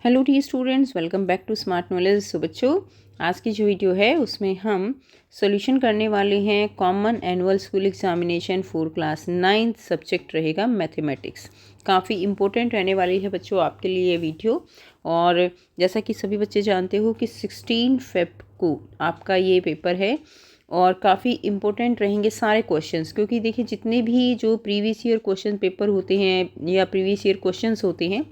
Hello the students, welcome back to Smart Knowledge. So बच्चों, आज की जो वीडियो है उसमें हम सॉल्यूशन करने वाले हैं common annual school examination for class 9th। Subject रहेगा मैथमेटिक्स। काफ़ी इम्पोर्टेंट रहने वाली है बच्चों आपके लिए ये वीडियो। और जैसा कि सभी बच्चे जानते हो कि 16 फेब को आपका ये पेपर है और काफ़ी इम्पोर्टेंट रहेंगे सारे क्वेश्चंस, क्योंकि देखिए जितने भी जो प्रीवियस ईयर क्वेश्चन पेपर होते हैं या प्रीवियस ईयर क्वेश्चंस होते हैं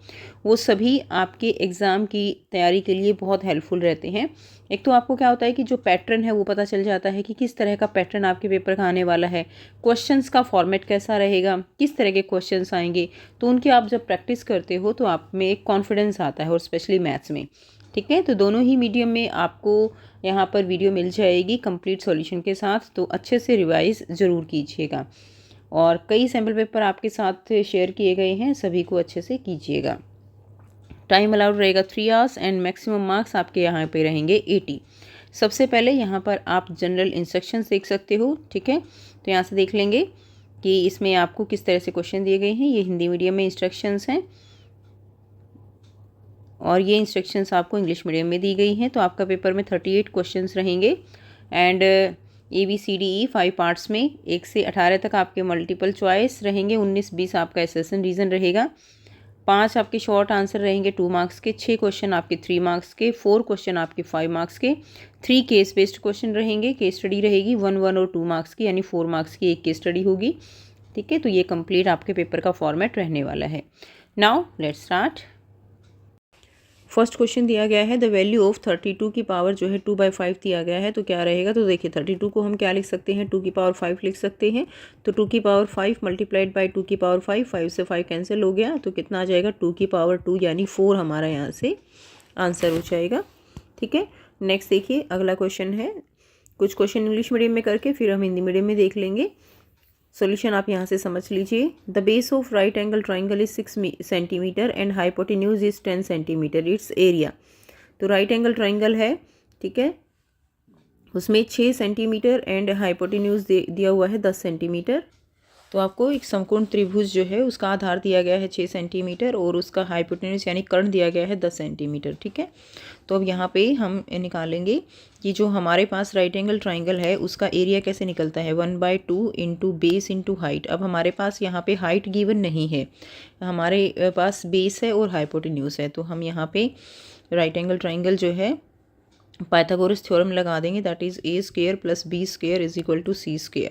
वो सभी आपके एग्ज़ाम की तैयारी के लिए बहुत हेल्पफुल रहते हैं। एक तो आपको क्या होता है कि जो पैटर्न है वो पता चल जाता है कि किस तरह का पैटर्न आपके पेपर का आने वाला है, क्वेश्चंस का फॉर्मेट कैसा रहेगा, किस तरह के क्वेश्चंस आएंगे। तो उनकी आप जब प्रैक्टिस करते हो तो आप में एक कॉन्फिडेंस आता है, और स्पेशली मैथ्स में। ठीक है, तो दोनों ही मीडियम में आपको यहाँ पर वीडियो मिल जाएगी कंप्लीट सॉल्यूशन के साथ, तो अच्छे से रिवाइज ज़रूर कीजिएगा। और कई सैम्पल पेपर आपके साथ शेयर किए गए हैं, सभी को अच्छे से कीजिएगा। टाइम अलाउड रहेगा 3 आवर्स एंड मैक्सिमम मार्क्स आपके यहाँ पे रहेंगे 80। सबसे पहले यहाँ पर आप जनरल इंस्ट्रक्शंस देख सकते हो। ठीक है, तो यहाँ से देख लेंगे कि इसमें आपको किस तरह से क्वेश्चन दिए गए हैं। ये हिंदी मीडियम में इंस्ट्रक्शंस हैं और ये इंस्ट्रक्शंस आपको इंग्लिश मीडियम में दी गई हैं। तो आपका पेपर में 38 क्वेश्चंस रहेंगे एंड ABCDE 5 पार्ट्स में 1 से 18 तक आपके मल्टीपल चॉइस रहेंगे। 19-20 आपका एसेसन रीजन रहेगा। 5 आपके शॉर्ट आंसर रहेंगे 2 मार्क्स के, 6 क्वेश्चन आपके 3 मार्क्स के, 4 क्वेश्चन आपके 5 मार्क्स के, 3 केस बेस्ड क्वेश्चन रहेंगे। केस स्टडी रहेगी 1 और 2 मार्क्स की, यानी 4 मार्क्स की एक केस स्टडी होगी। ठीक है, तो ये कंप्लीट आपके पेपर का फॉर्मेट रहने वाला है। Now let's start. First question दिया गया है द वैल्यू ऑफ 32 की पावर जो है 2/5 दिया गया है, तो क्या रहेगा। तो देखिए 32 को हम क्या लिख सकते हैं, 2 की पावर 5 लिख सकते हैं। तो 2 की पावर 5 मल्टीप्लाइड बाई 2 की पावर 5, 5 से 5 कैंसिल हो गया, तो कितना आ जाएगा 2 की पावर 2 यानी 4 हमारा यहाँ से आंसर हो जाएगा। ठीक है, नेक्स्ट देखिए अगला क्वेश्चन है। कुछ क्वेश्चन इंग्लिश मीडियम में करके फिर हम हिंदी मीडियम में देख लेंगे। सॉल्यूशन आप यहाँ से समझ लीजिए। The base of right angle triangle is 6 centimetre and hypotenuse is 10 centimetre. It's area. तो राइट एंगल ट्राइंगल है, ठीक है, उसमें 6 सेंटीमीटर एंड हाइपोटेन्यूज दिया हुआ है 10 सेंटीमीटर। तो आपको एक समकोण त्रिभुज जो है उसका आधार दिया गया है 6 सेंटीमीटर और उसका हाइपोटेन्यूज यानी कर्ण दिया गया है 10 सेंटीमीटर। ठीक है, तो अब यहाँ पे हम निकालेंगे कि जो हमारे पास राइट एंगल ट्राइंगल है उसका एरिया कैसे निकलता है, 1/2 इंटू बेस इंटू हाइट। अब हमारे पास यहाँ पे हाइट गिवन नहीं है, हमारे पास बेस है और हाइपोटेन्यूज है। तो हम यहाँ पे राइट एंगल ट्राइंगल जो है पाइथागोरस थ्योरम लगा देंगे, that is A² + B² is equal to C²।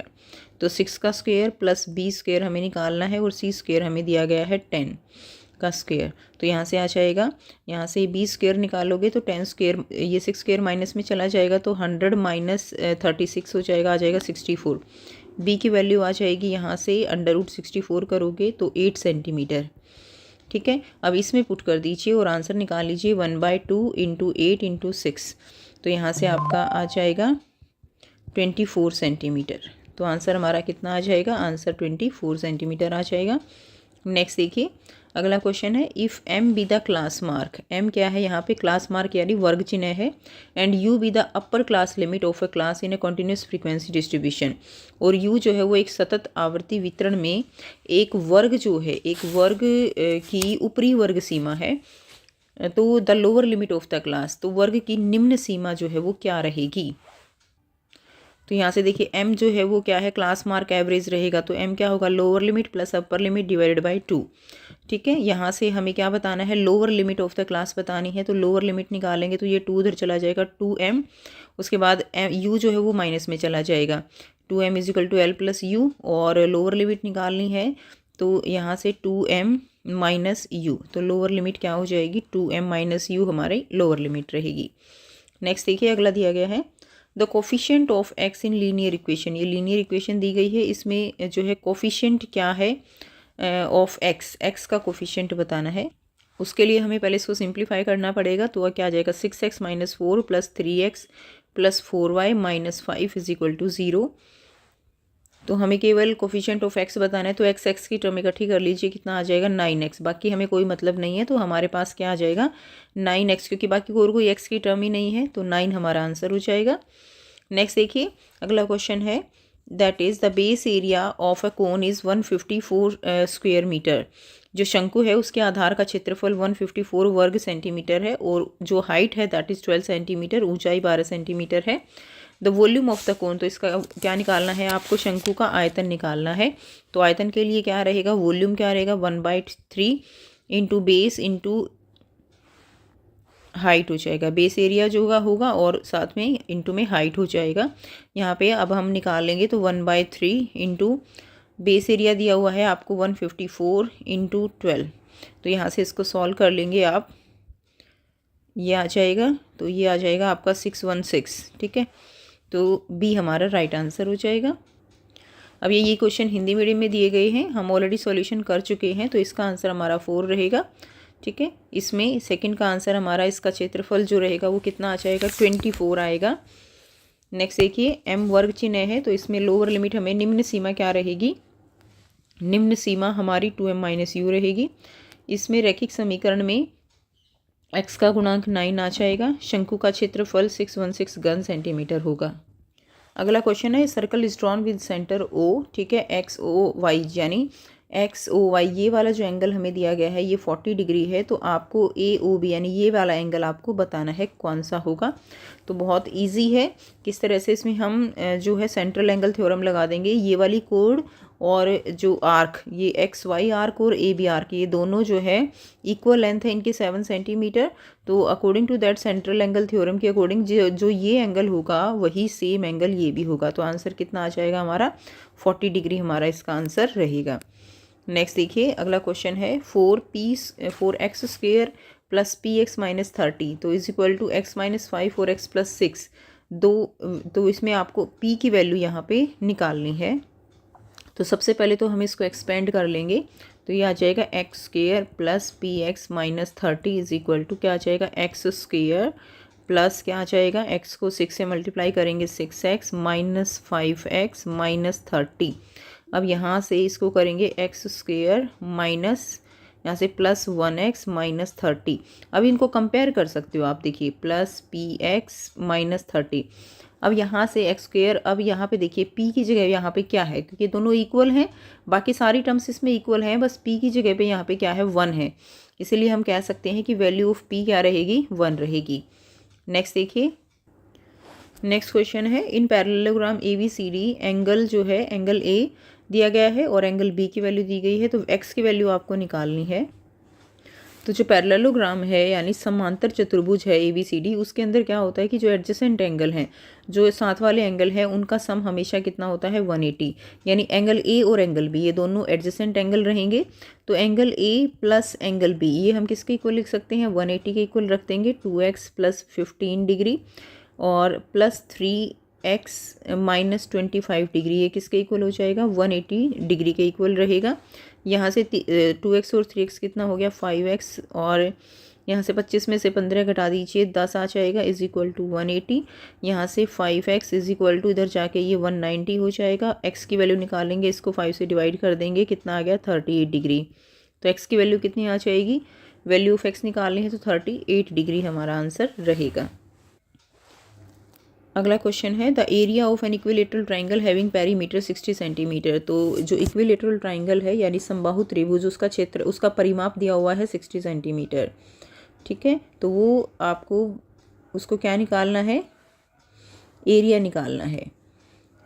तो 6 का स्क्वायर प्लस B² हमें निकालना है और C² हमें दिया गया है 10 का स्क्वायर। तो यहाँ से आ जाएगा, यहाँ से B² निकालोगे तो 10², ये 6² माइनस में चला जाएगा तो 100 - 36 हो जाएगा, आ जाएगा 64। B की वैल्यू आ जाएगी यहाँ से √64 करोगे तो 8 सेंटीमीटर। ठीक है, अब इसमें पुट कर दीजिए और आंसर निकाल लीजिए 1/2 इंटू 8 इंटू 6। तो यहाँ से आपका आ जाएगा 24 सेंटीमीटर। तो आंसर हमारा कितना आ जाएगा, आंसर 24 सेंटीमीटर आ जाएगा। नेक्स्ट देखिए अगला क्वेश्चन है if m be the class mark. m क्या है यहाँ पे, क्लास मार्क यानी वर्ग चिन्ह है। And u be the upper class limit of a class in a continuous frequency distribution. और u जो है वो एक सतत आवर्ती वितरण में एक वर्ग जो है, एक वर्ग की ऊपरी वर्ग सीमा है। तो the lower limit of the class, तो वर्ग की निम्न सीमा जो है वो क्या रहेगी। तो यहाँ से देखिए m जो है वो क्या है, क्लास मार्क एवरेज रहेगा। तो m क्या होगा, lower limit plus upper limit divided by 2। ठीक है, यहाँ से हमें क्या बताना है, lower limit of the class बतानी है। तो लोअर लिमिट निकालेंगे तो ये 2 उधर चला जाएगा 2m। उसके बाद u जो है वो माइनस में चला जाएगा, 2m is equal to l + u। और लोअर लिमिट निकालनी है तो यहाँ से 2m - u। तो लोअर लिमिट क्या हो जाएगी, 2m - u हमारी लोअर लिमिट रहेगी। नेक्स्ट देखिए अगला दिया गया है the coefficient of x in linear equation. ये लीनियर इक्वेशन दी गई है, इसमें जो है कोफिशिएंट क्या है ऑफ x का कोफिशिएंट बताना है। उसके लिए हमें पहले इसको सिंप्लीफाई करना पड़ेगा। तो क्या आ जाएगा 6x - 4 + 3x + 4y - 5 is equal to 0। तो हमें केवल कोफिशिएंट ऑफ x बताना है। तो x की टर्म इकट्ठी कर लीजिए, कितना आ जाएगा 9x। बाकी हमें कोई मतलब नहीं है, तो हमारे पास क्या आ जाएगा 9x, क्योंकि बाकी और कोई x की टर्म ही नहीं है। तो 9 हमारा आंसर हो जाएगा। नेक्स्ट देखिए अगला क्वेश्चन है that is the base area of a cone is 154 square metre जो शंकु है उसके आधार का क्षेत्रफल 154 वर्ग सेंटीमीटर है और जो हाइट है दैट इज़ 12 सेंटीमीटर, ऊंचाई 12 सेंटीमीटर है। द वॉल्यूम ऑफ द कोन, तो इसका क्या निकालना है आपको, शंकु का आयतन निकालना है। तो आयतन के लिए क्या रहेगा, वॉल्यूम क्या रहेगा, 1/3 इंटू बेस इंटू हाइट हो जाएगा। बेस एरिया जो होगा और साथ में इंटू में हाइट हो जाएगा। यहाँ पे अब हम निकालेंगे तो 1/3 इंटू बेस एरिया दिया हुआ है आपको 154 इंटू 12। तो यहाँ से इसको सॉल्व कर लेंगे आप, ये आ जाएगा, तो ये आ जाएगा आपका 616। ठीक है, तो बी हमारा राइट आंसर हो जाएगा। अब ये क्वेश्चन हिंदी मीडियम में दिए गए हैं, हम ऑलरेडी सॉल्यूशन कर चुके हैं, तो इसका आंसर हमारा 4 रहेगा। ठीक है, इसमें सेकंड का आंसर हमारा, इसका क्षेत्रफल जो रहेगा वो कितना आ जाएगा, 24 आएगा। नेक्स्ट देखिए, m वर्ग चिन्ह है, तो इसमें लोअर लिमिट हमें निम्न सीमा क्या रहेगी, निम्न सीमा हमारी 2m - u रहेगी। इसमें रैखिक समीकरण में x का गुणांक 9 आ जाएगा। शंकु का क्षेत्रफल 616 घन सेंटीमीटर होगा। अगला क्वेश्चन है, circle is drawn with centre O। ठीक है, XOY यानी XOY ये वाला जो एंगल हमें दिया गया है ये 40 डिग्री है। तो आपको AOB यानी ये वाला एंगल आपको बताना है कौन सा होगा। तो बहुत इजी है, किस तरह से इसमें हम जो है सेंट्रल एंगल थ्योरम लगा देंगे। ये वाली कोड और जो आर्क, ये XY आर्क और AB आर्क, ये दोनों जो है इक्वल लेंथ है इनकी 7 सेंटीमीटर। तो according to that central angle theorem के अकॉर्डिंग जो ये एंगल होगा वही सेम एंगल ये भी होगा। तो आंसर कितना आ जाएगा हमारा, 40 डिग्री हमारा इसका आंसर रहेगा। नेक्स्ट देखिए, अगला क्वेश्चन है 4x² + px - 30 तो is equal to x - 5 4x + 6 तो इसमें आपको p की वैल्यू यहाँ पे निकालनी है। तो सबसे पहले तो हम इसको एक्सपेंड कर लेंगे, तो ये आ जाएगा x² + px - 30 is equal to क्या आ जाएगा, x² प्लस क्या आ जाएगा, x को 6 से मल्टीप्लाई करेंगे 6x - 5x - 30। अब यहाँ से इसको करेंगे x² माइनस यहाँ से +1x - 30। अब इनको कंपेयर कर सकते हो आप, देखिए प्लस px - 30। अब यहाँ से x², अब यहाँ पे देखिए p की जगह यहाँ पे क्या है, क्योंकि दोनों इक्वल हैं, बाकी सारी टर्म्स इसमें इक्वल हैं, बस p की जगह पे यहाँ पे क्या है, 1 है। इसीलिए हम कह सकते हैं कि वैल्यू ऑफ p क्या रहेगी, 1 रहेगी। नेक्स्ट देखिए, नेक्स्ट क्वेश्चन है, इन पैरेललोग्राम ABCD एंगल जो है, एंगल A दिया गया है और एंगल B की वैल्यू दी गई है। तो x की वैल्यू आपको निकालनी है। तो जो पैरेललोग्राम है यानी समांतर चतुर्भुज है ABCD, उसके अंदर क्या होता है कि जो एडजेसेंट एंगल हैं, जो साथ वाले एंगल हैं, उनका सम हमेशा कितना होता है, 180। यानी एंगल A और एंगल B ये दोनों एडजेसेंट एंगल रहेंगे। तो angle A plus angle B ये हम किसके इक्वल लिख सकते हैं, 180 के इक्वल रख देंगे। 2x + 15 डिग्री और +3x - 25 डिग्री, ये किसके इक्वल हो जाएगा, 180 डिग्री के इक्वल रहेगा। यहाँ से 2x और 3x कितना हो गया, 5x, और यहाँ से 25 में से 15 घटा दीजिए, 10 आ जाएगा, इज इक्वल टू 180। यहाँ से 5x इज इक्वल टू इधर जाके ये 190 हो जाएगा। x की वैल्यू निकालेंगे, इसको 5 से डिवाइड कर देंगे, कितना आ गया, 38 डिग्री। तो x की वैल्यू कितनी आ जाएगी, वैल्यू ऑफ x निकालनी है तो 38 डिग्री हमारा आंसर रहेगा। अगला क्वेश्चन है, the area of an equilateral triangle having perimeter 60 centimetre. तो जो इक्विलेटरल ट्राइंगल है यानी समबाहु त्रिभुज, उसका क्षेत्र, उसका परिमाप दिया हुआ है 60 सेंटीमीटर। ठीक है, तो वो आपको उसको क्या निकालना है, एरिया निकालना है।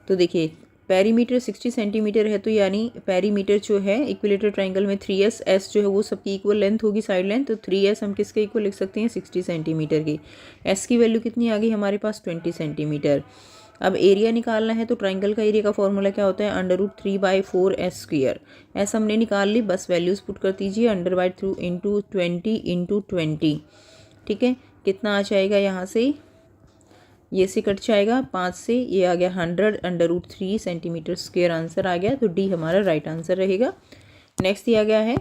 तो देखिए पेरीमीटर 60 सेंटीमीटर है, तो यानी पेरीमीटर जो है इक्विलेटरल ट्राइंगल में 3s, s जो है वो सबकी इक्वल लेंथ होगी, साइड लेंथ। तो 3s हम किसके इक्वल लिख सकते हैं, 60 सेंटीमीटर की। s की वैल्यू कितनी आ गई हमारे पास, 20 सेंटीमीटर। अब एरिया निकालना है, तो ट्राइंगल का एरिया का फॉर्मूला क्या होता है, √3/4s²। s हमने निकाल ली, बस वैल्यूज़ पुट कर दीजिए, √3 × 20 × 20। ठीक है, कितना आ जाएगा, यहाँ से ये से कट जाएगा, 5 से ये आ गया 100, √3 सेंटीमीटर² आंसर आ गया। तो डी हमारा राइट आंसर रहेगा। नेक्स्ट दिया गया है,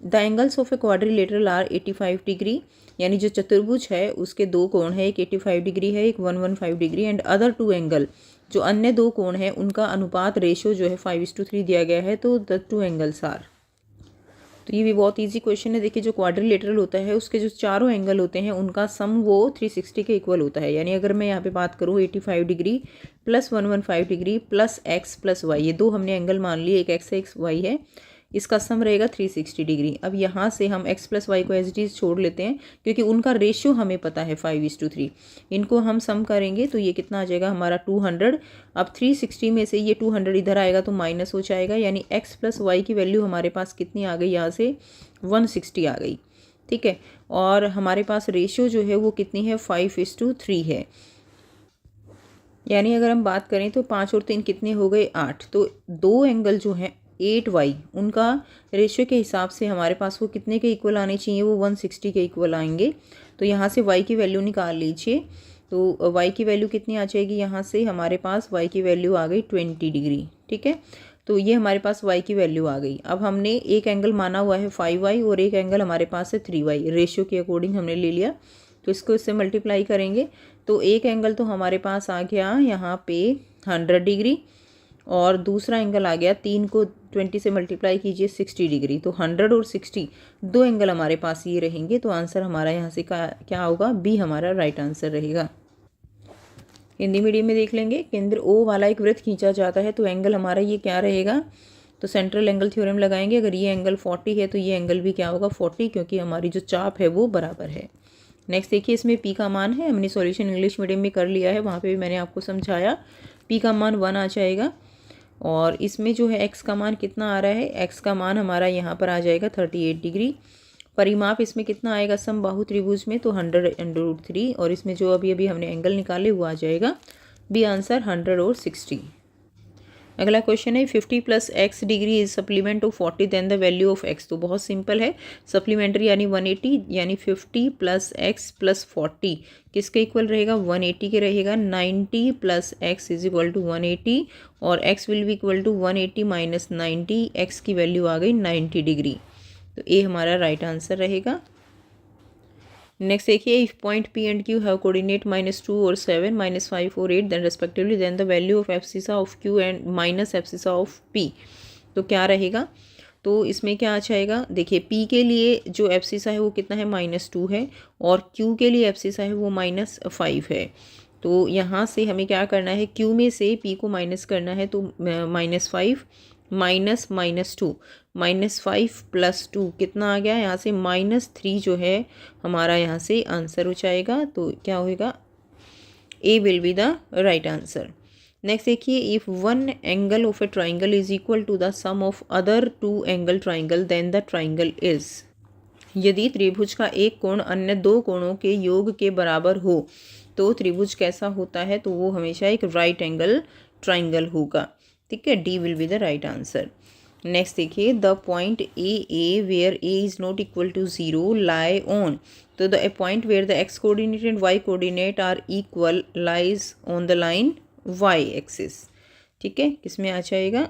the angles of a quadrilateral are 85 degree. यानी जो चतुर्भुज है उसके दो कोण है, एक 85 डिग्री है, एक 115 डिग्री, एंड अदर 2 एंगल, जो अन्य 2 कोण है उनका अनुपात रेशो जो है 5:3 दिया गया है। तो द 2 एंगल्स आर, तो ये भी बहुत इजी क्वेश्चन है। देखिए जो क्वाड्रिलेटरल होता है उसके जो चारों एंगल होते हैं उनका सम वो 360 के इक्वल होता है। यानी अगर मैं यहाँ पे बात करूँ 85 डिग्री + 115 डिग्री + x + y, ये 2 हमने एंगल मान लिए, एक x है एक y है। इसका सम रहेगा 360 डिग्री। अब यहाँ से हम x प्लस वाई को एज इट इज़ छोड़ लेते हैं क्योंकि उनका रेशियो हमें पता है 5:3। इनको हम सम करेंगे तो ये कितना आ जाएगा हमारा 200। अब 360 में से ये 200 इधर आएगा तो माइनस हो जाएगा, यानी x प्लस वाई की वैल्यू हमारे पास कितनी आ गई, यहाँ से 160 आ गई। ठीक है, और हमारे पास रेशियो जो है वो कितनी है, 5:3 है। यानी अगर हम बात करें तो 5 और 3 कितने हो गए, 8। तो दो एंगल जो हैं 8y, उनका रेशियो के हिसाब से हमारे पास वो कितने के इक्वल आने चाहिए, वो 160 के इक्वल आएंगे। तो यहाँ से y की वैल्यू निकाल लीजिए। तो y की वैल्यू कितनी आ जाएगी, यहाँ से हमारे पास y की वैल्यू आ गई 20 डिग्री। ठीक है, तो ये हमारे पास y की वैल्यू आ गई। अब हमने एक एंगल माना हुआ है 5y और एक एंगल हमारे पास है 3y, रेशियो के अकॉर्डिंग हमने ले लिया। तो इसको इससे मल्टीप्लाई करेंगे तो एक एंगल तो हमारे पास आ गया यहाँ पे 100 डिग्री और दूसरा एंगल आ गया, 3 को 20 से मल्टीप्लाई कीजिए 60 डिग्री। तो 100 और 60 दो एंगल हमारे पास ये रहेंगे। तो आंसर हमारा यहाँ से क्या होगा, बी हमारा राइट आंसर रहेगा। हिंदी मीडियम में देख लेंगे, केंद्र ओ वाला एक वृत्त खींचा जाता है तो एंगल हमारा ये क्या रहेगा, तो सेंट्रल एंगल थ्योरम लगाएंगे। अगर ये एंगल 40 है तो ये एंगल भी क्या होगा, 40, क्योंकि हमारी जो चाप है वो बराबर है। नेक्स्ट देखिए, इसमें पी का मान है, हमने सॉल्यूशन इंग्लिश मीडियम में कर लिया है, वहाँ पे भी मैंने आपको समझाया। पी का मान 1 आ जाएगा और इसमें जो है एक्स का मान कितना आ रहा है, एक्स का मान हमारा यहाँ पर आ जाएगा 38 डिग्री। परिमाप इसमें कितना आएगा, समबाहु त्रिभुज में तो 100√3 और इसमें जो अभी अभी हमने एंगल निकाले वो आ जाएगा बी आंसर 100 और 60। अगला क्वेश्चन है 50 + x degree is supplement of 40 then the value of x। तो बहुत सिंपल है, सप्लीमेंट्री यानी 180, यानी 50 + x + 40 किसके इक्वल रहेगा, 180 के रहेगा। 90 + x = 180 और x will be equal to 180 - 90, x की वैल्यू आ गई 90 डिग्री। तो ए हमारा राइट आंसर रहेगा। नेक्स्ट देखिए, if point P and Q have coordinate -2 और 7, -5 और 8 then respectively, then the value of abscissa of Q and minus abscissa of P। तो क्या रहेगा, तो इसमें क्या आ जाएगा, देखिए P के लिए जो एब्सिसा है वो कितना है, -2 है और Q के लिए एब्सिसा है वो -5 है। तो यहाँ से हमें क्या करना है, Q में से P को माइनस करना है। तो -5 -2 -5 + 2 कितना आ गया, यहाँ से -3 जो है हमारा यहाँ से आंसर हो जाएगा। तो क्या होएगा, A will be the right answer. Next देखिए, if one angle of a triangle is equal to the sum of other 2 angle triangle then the triangle is. यदि त्रिभुज का एक कोण अन्य 2 कोणों के योग के बराबर हो तो त्रिभुज कैसा होता है, तो वो हमेशा एक राइट एंगल ट्राइंगल होगा। ठीक है, D will be the right answer. Next देखिए, the point A where A is not equal to 0 lie on. तो the point where the X coordinate and Y coordinate are equal lies on the line Y axis. ठीक है, किसमें आ जाएगा,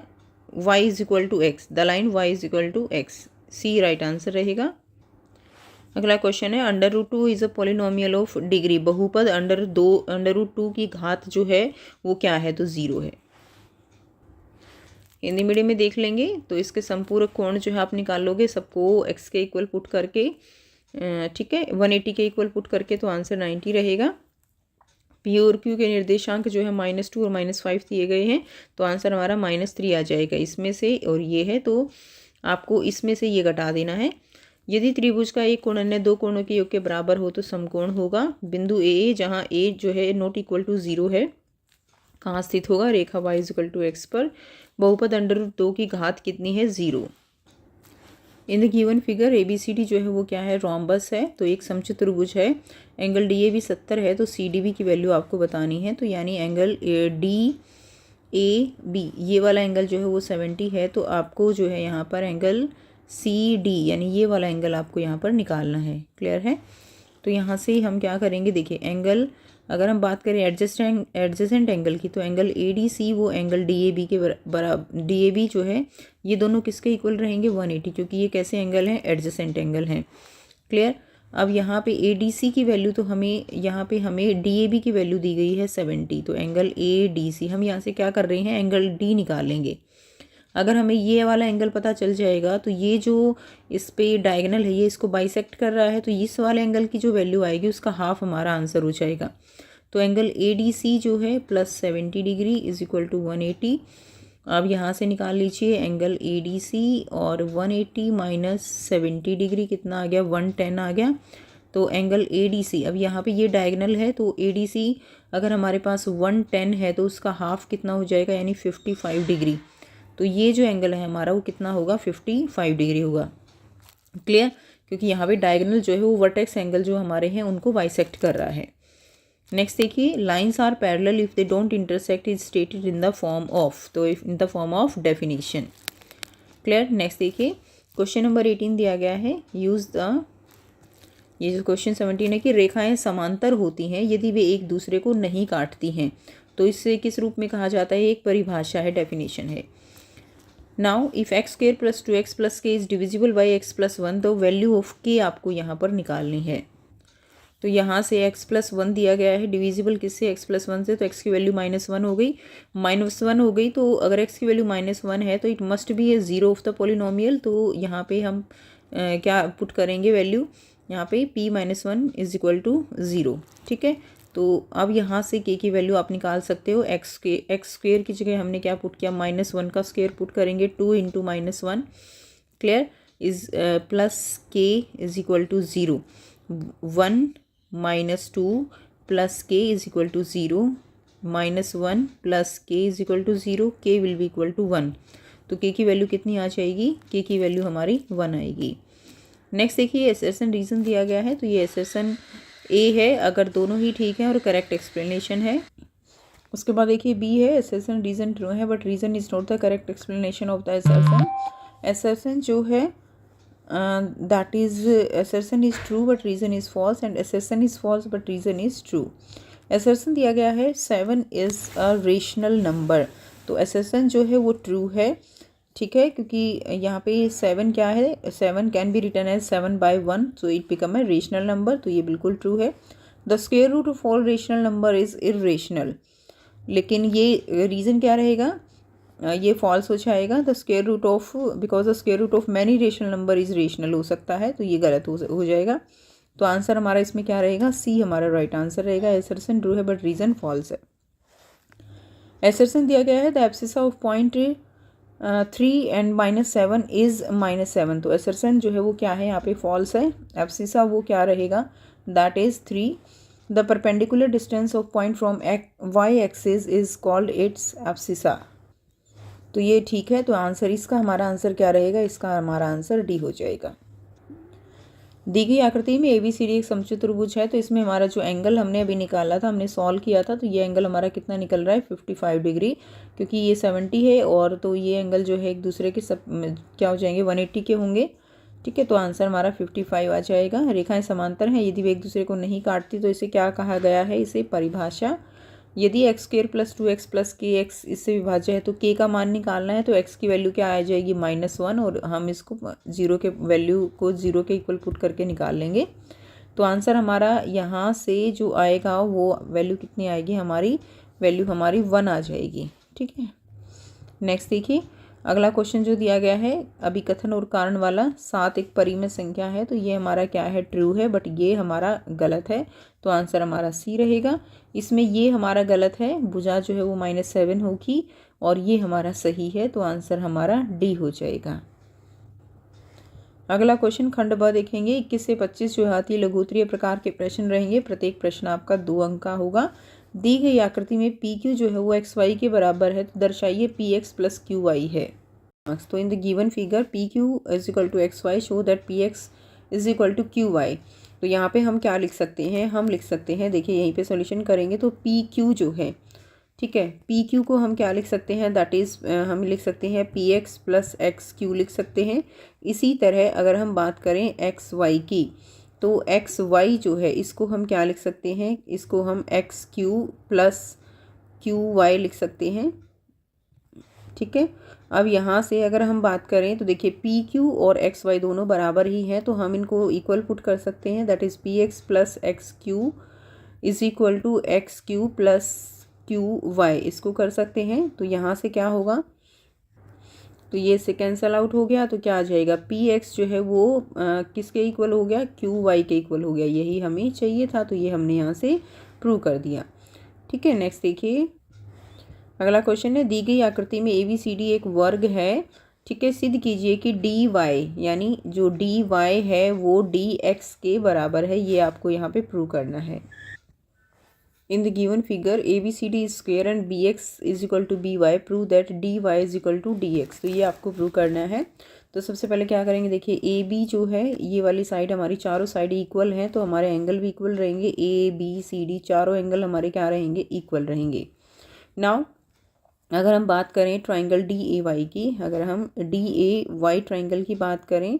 y is equal to X, the line y is equal to X, C right answer रहेगा। अगला question है, √2 is a polynomial of degree. बहुपद √2 की घात जो है वो क्या है, तो 0 है। हिंदी मीडियम में देख लेंगे तो इसके संपूरक कोण जो है आप निकाल लोगे, सबको x के इक्वल पुट करके, ठीक है, 180 के इक्वल पुट करके, तो आंसर 90 रहेगा। P और Q के निर्देशांक जो है -2 और -5 दिए गए हैं, तो आंसर हमारा -3 आ जाएगा इसमें से, और ये है तो आपको इसमें से ये घटा देना है। यदि त्रिभुज का एक कोण अन्य 2 कोणों के योग के बराबर हो तो समकोण होगा। बिंदु ए, जहाँ ए जो है नॉट इक्वल टू 0 है, कहाँ स्थित होगा, रेखा y इक्वल टू x पर। बहुपद √2 की घात कितनी है, 0। इन द गिवन फिगर ABCD जो है वो क्या है, रोम्बस है। तो एक समचतुर्भुज है, एंगल DAB 70 है, तो CDB की वैल्यू आपको बतानी है। तो यानी एंगल DAB ये वाला एंगल जो है वो 70 है, तो आपको जो है यहाँ पर एंगल CD यानी ये वाला एंगल आपको यहाँ पर निकालना है। क्लियर है, तो यहाँ से हम क्या करेंगे, देखिए एंगल, अगर हम बात करें एडजेसेंट एंगल की, तो एंगल ADC वो एंगल DAB के बराबर, DAB जो है ये दोनों किसके इक्वल रहेंगे, 180, क्योंकि ये कैसे एंगल हैं, एडजेसेंट एंगल हैं। क्लियर। अब यहाँ पे ADC की वैल्यू, तो हमें यहाँ पे हमें DAB की वैल्यू दी गई है 70, तो एंगल ADC हम यहाँ से क्या कर रहे हैं, एंगल D निकाल लेंगे। अगर हमें ये वाला एंगल पता चल जाएगा तो ये जो इस पे डायगोनल है ये इसको बाइसेक्ट कर रहा है, तो इस वाले एंगल की जो वैल्यू आएगी उसका हाफ हमारा आंसर हो जाएगा। तो एंगल ADC जो है +70 डिग्री इज इक्वल टू 180, अब यहाँ से निकाल लीजिए एंगल ADC और 180 माइनस 70 डिग्री कितना आ गया, 110 आ गया। तो एंगल ADC, अब यहाँ पे ये डायगोनल है तो ADC अगर हमारे पास 110 है तो उसका हाफ कितना हो जाएगा, यानी 55 डिग्री। तो ये जो एंगल है हमारा वो कितना होगा, 55 डिग्री होगा। क्लियर, क्योंकि यहाँ पे डायगोनल जो है वो वर्टेक्स एंगल जो हमारे हैं उनको बाइसेक्ट कर रहा है। नेक्स्ट देखिए, lines are parallel if they don't intersect is stated in the form of, तो in the form of definition. Clear. Next देखिए, क्वेश्चन नंबर 18 दिया गया है, यूज द, ये जो क्वेश्चन 17 है कि रेखाएं समांतर होती हैं यदि वे एक दूसरे को नहीं काटती हैं, तो इससे किस रूप में कहा जाता है, एक परिभाषा है, डेफिनेशन है। Now if X square plus 2x plus K is divisible by x plus 1, तो वैल्यू ऑफ k आपको यहाँ पर निकालनी है। तो यहाँ से x प्लस 1 दिया गया है, डिविजिबल किससे, x प्लस 1 से, तो x की वैल्यू -1 हो गई, -1 हो गई। तो अगर x की वैल्यू -1 है तो it must be A zero of the polynomial. तो यहाँ पे हम क्या पुट करेंगे वैल्यू, यहाँ पे p-1 इज इक्वल टू 0। ठीक है, तो अब यहाँ से k की वैल्यू आप निकाल सकते हो। एक्स स्क्वेयर की जगह हमने क्या पुट किया, -1 का स्क्वेयर पुट करेंगे, 2 इंटू -1, clear, is plus k is equal to 0, 1 - 2 plus k is equal to 0, -1 plus k is equal to 0, k will be equal to 1। तो k की वैल्यू कितनी आ जाएगी, k की वैल्यू हमारी 1 आएगी। नेक्स्ट देखिए, असर्शन रीज़न दिया गया है, तो ये असर्शन A है अगर दोनों ही ठीक है और करेक्ट एक्सप्लेनेशन है। उसके बाद देखिए B है, असर्शन रीज़न ट्रू है but reason is not the correct explanation of the assertion. Assertion जो है that is, assertion is true but reason is false and assertion is false but reason is true. Assertion दिया गया है 7 is a rational number, तो assertion जो है वो true है। ठीक है, क्योंकि यहाँ पे 7 क्या है, 7 can be written as 7/1, so it become a rational number, तो ये बिल्कुल ट्रू है। The square root of all rational number is irrational, लेकिन ये रीज़न क्या रहेगा, ये फॉल्स हो जाएगा। The square root of, because the square root of many rational number is rational हो सकता है, तो ये गलत हो जाएगा। तो आंसर हमारा इसमें क्या रहेगा, सी हमारा राइट आंसर रहेगा। असर्शन ट्रू है बट रीज़न फॉल्स है। असर्शन दिया गया है the abscissa of point 3 and -7 is -7, तो असर्शन जो है वो क्या है, यहाँ पे फॉल्स है। एब्सिसा वो क्या रहेगा, that is 3। The perpendicular distance of point from y axis is called its abscissa, तो ये ठीक है। तो आंसर, इसका हमारा आंसर क्या रहेगा, इसका हमारा आंसर डी हो जाएगा। दी गई आकृति में ABCD एक समचतुर्भुज है, तो इसमें हमारा जो एंगल हमने अभी निकाला था, हमने सॉल्व किया था, तो ये एंगल हमारा कितना निकल रहा है, 55 डिग्री, क्योंकि ये 70 है और तो ये एंगल जो है एक दूसरे के सब क्या हो जाएंगे, 180 के होंगे। ठीक है, तो आंसर हमारा 55 आ जाएगा। रेखाएं समांतर हैं यदि वे एक दूसरे को नहीं काटती, तो इसे क्या कहा गया है, इसे परिभाषा। यदि x square plus 2x plus के एक्स इससे विभाज्य है तो k का मान निकालना है, तो x की वैल्यू क्या आ जाएगी, -1, और हम इसको 0 के वैल्यू को 0 के इक्वल पुट करके निकाल लेंगे। तो आंसर हमारा यहाँ से जो आएगा वो वैल्यू कितनी आएगी, हमारी वैल्यू हमारी 1 आ जाएगी। ठीक है, नेक्स्ट देखिए, अगला क्वेश्चन जो दिया गया है अभिकथन और कारण वाला, 7 एक परिमेय संख्या है, तो ये हमारा क्या है, ट्रू है, बट ये हमारा गलत है, तो आंसर हमारा सी रहेगा। इसमें ये हमारा गलत है, भुजा जो है वो -7 होगी, और ये हमारा सही है, तो आंसर हमारा डी हो जाएगा। अगला क्वेश्चन खंड ब देखेंगे, 21 से 25 जो हाथी लघुत्तरीय प्रकार के प्रश्न रहेंगे, प्रत्येक प्रश्न आपका 2 अंक का होगा। दी गई आकृति में PQ जो है वो XY के बराबर है, तो दर्शाइए PX प्लस QY है। तो in the given figure PQ is equal to XY, show that PX is equal to QY। तो यहाँ पे हम क्या लिख सकते हैं, हम लिख सकते हैं, देखिए यहीं पे सॉल्यूशन करेंगे तो PQ जो है, ठीक है, PQ को हम क्या लिख सकते हैं, दैट इज़ हम लिख सकते हैं PX प्लस XQ लिख सकते हैं। इसी तरह अगर हम बात करें XY की, तो XY जो है इसको हम क्या लिख सकते हैं, इसको हम XQ प्लस QY लिख सकते हैं। ठीक है, अब यहाँ से अगर हम बात करें तो देखिए PQ और XY दोनों बराबर ही हैं, तो हम इनको इक्वल पुट कर सकते हैं, that is PX plus XQ is equal to XQ plus QY, इसको कर सकते हैं। तो यहाँ से क्या होगा, तो ये से कैंसल आउट हो गया, तो क्या आ जाएगा, PX जो है वो किसके इक्वल हो गया, QY के इक्वल हो गया, यही हमें चाहिए था, तो ये हमने यहाँ से प्रूव कर दिया। ठीक है, नेक्स्ट देखिए, अगला क्वेश्चन है, दी गई आकृति में ABCD एक वर्ग है, ठीक है, सिद्ध कीजिए कि DY यानी जो DY है वो DX के बराबर है। ये आपको यहाँ पे प्रूव करना है। In the given figure ABCD is square and BX is equal to BY, prove that DY is equal to DX। तो ये आपको प्रूव करना है। तो सबसे पहले क्या करेंगे, देखिए AB जो है ये वाली साइड हमारी चारों साइड इक्वल हैं, तो हमारे एंगल भी इक्वल रहेंगे। ABCD चारों एंगल हमारे क्या रहेंगे, इक्वल रहेंगे। नाउ अगर हम बात करें ट्राइंगल DAY की, अगर हम DAY ट्राइंगल की बात करें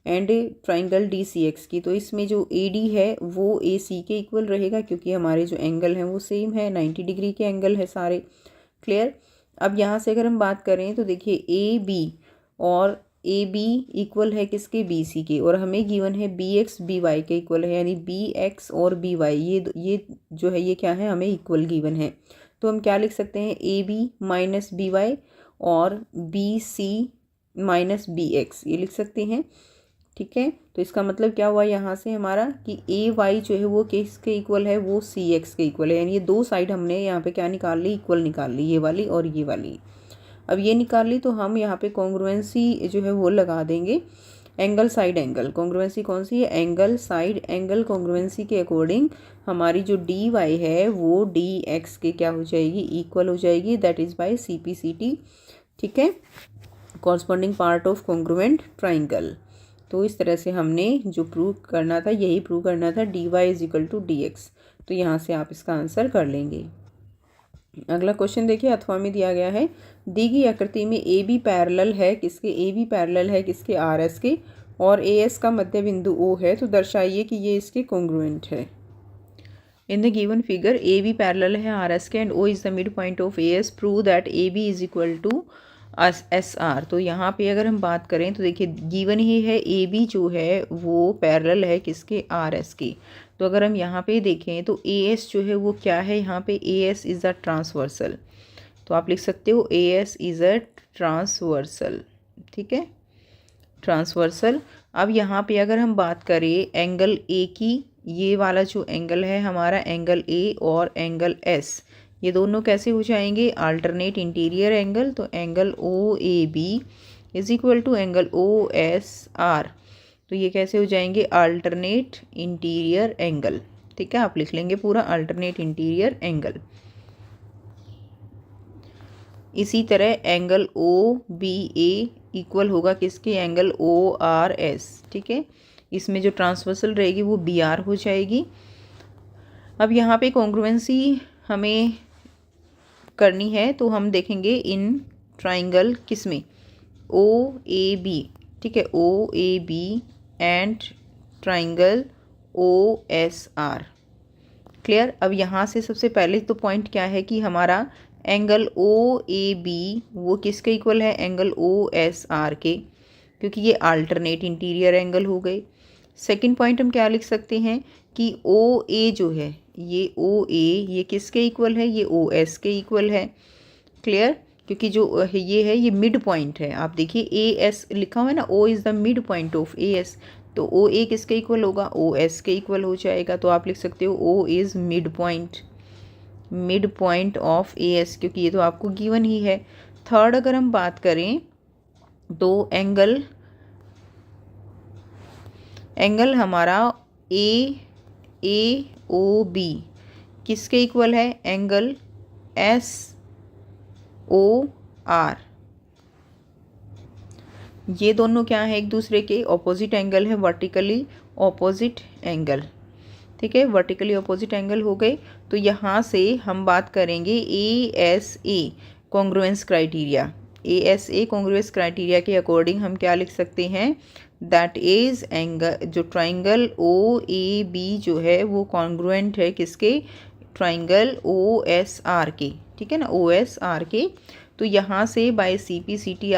एंड ट्राइंगल DCX की, तो इसमें जो AD है वो AC के इक्वल रहेगा, क्योंकि हमारे जो एंगल हैं वो सेम है, 90 डिग्री के एंगल है सारे। क्लियर। अब यहाँ से अगर हम बात करें तो देखिए AB और AB इक्वल है किसके, BC के, और हमें गिवन है BX BY के इक्वल है, यानी BX और BY ये जो है ये क्या है, हमें इक्वल गिवन है। तो हम क्या लिख सकते हैं, AB माइनस BY और BC माइनस BX ये लिख सकते हैं। ठीक है, तो इसका मतलब क्या हुआ यहाँ से हमारा कि AY जो है वो किसके इक्वल है, वो CX के इक्वल है, यानी ये दो साइड हमने यहाँ पे क्या निकाल ली, इक्वल निकाल ली, ये वाली और ये वाली। अब ये निकाल ली तो हम यहाँ पे कॉन्ग्रुएंसी जो है वो लगा देंगे, एंगल साइड एंगल। कॉन्ग्रुएंसी कौन सी है, एंगल साइड एंगल। कॉन्ग्रुएंसी के अकॉर्डिंग हमारी जो DY है वो DX के क्या हो जाएगी, इक्वल हो जाएगी, दैट इज़ बाय CPCT। ठीक है, corresponding part of congruent triangle. तो इस तरह से हमने जो प्रूव करना था यही प्रूव करना था, DY is equal to DX। तो यहाँ से आप इसका आंसर कर लेंगे। अगला क्वेश्चन देखिए, अथवा में दिया गया है, दी गई आकृति में AB पैरेलल है किसके, AB पैरेलल है किसके, RS के, और AS का मध्य बिंदु O है, तो दर्शाइए कि ये इसके कॉन्ग्रुएंट है। In the given figure AB parallel है RS के and O is the mid point of AS, prove that AB is equal to SR। तो यहाँ पे अगर हम बात करें तो देखिए गिवन ही है AB जो है वो पैरेलल है किसके, RS के। तो अगर हम यहाँ पे देखें तो AS जो है वो क्या है, यहाँ पे AS इज़ अ ट्रांसवर्सल। तो आप लिख सकते हो AS इज़ अ ट्रांसवर्सल। ठीक है, ट्रांसवर्सल। अब यहाँ पे अगर हम बात करें एंगल A की, ये वाला जो एंगल है हमारा एंगल A और एंगल S, ये दोनों कैसे हो जाएंगे, अल्टरनेट इंटीरियर एंगल। तो angle OAB is equal to angle OSR, तो ये कैसे हो जाएंगे, अल्टरनेट इंटीरियर एंगल। ठीक है, आप लिख लेंगे पूरा अल्टरनेट इंटीरियर एंगल। इसी तरह एंगल OBA इक्वल होगा किसके, एंगल ORS। ठीक है, इसमें जो ट्रांसवर्सल रहेगी वो BR हो जाएगी। अब यहाँ पे कॉन्ग्रुएंसी हमें करनी है, तो हम देखेंगे इन ट्राइंगल किसमें, OAB। ठीक है, OAB and triangle OSR। Clear. अब यहाँ से सबसे पहले तो पॉइंट क्या है कि हमारा एंगल OAB वो किसके इक्वल है, एंगल OSR के, क्योंकि ये अल्टरनेट इंटीरियर एंगल हो गए। सेकंड पॉइंट हम क्या लिख सकते हैं कि OA जो है ये OA ये किसके इक्वल है, ये OS के इक्वल है। क्लियर, क्योंकि जो ये है ये मिड पॉइंट है। आप देखिए AS लिखा हुआ है ना, O is the mid point of AS, तो OA किसके इक्वल होगा, OS के इक्वल हो जाएगा। तो आप लिख सकते हो O is mid point of AS, क्योंकि ये तो आपको गिवन ही है। थर्ड अगर हम बात करें तो एंगल हमारा AOB किसके इक्वल है, एंगल SOR। ये दोनों क्या है, एक दूसरे के ऑपोजिट एंगल है, वर्टिकली ऑपोजिट एंगल। ठीक है, वर्टिकली ऑपोजिट एंगल हो गए। तो यहाँ से हम बात करेंगे ASA congruence criteria. ASA congruence criteria के अकॉर्डिंग हम क्या लिख सकते हैं, दैट इज एंगल जो ट्राइंगल OAB जो है वो कॉन्ग्रुएंट है किसके, ट्राइंगल OSR के। ठीक है ना, OSR के। तो यहाँ से बाय CPCT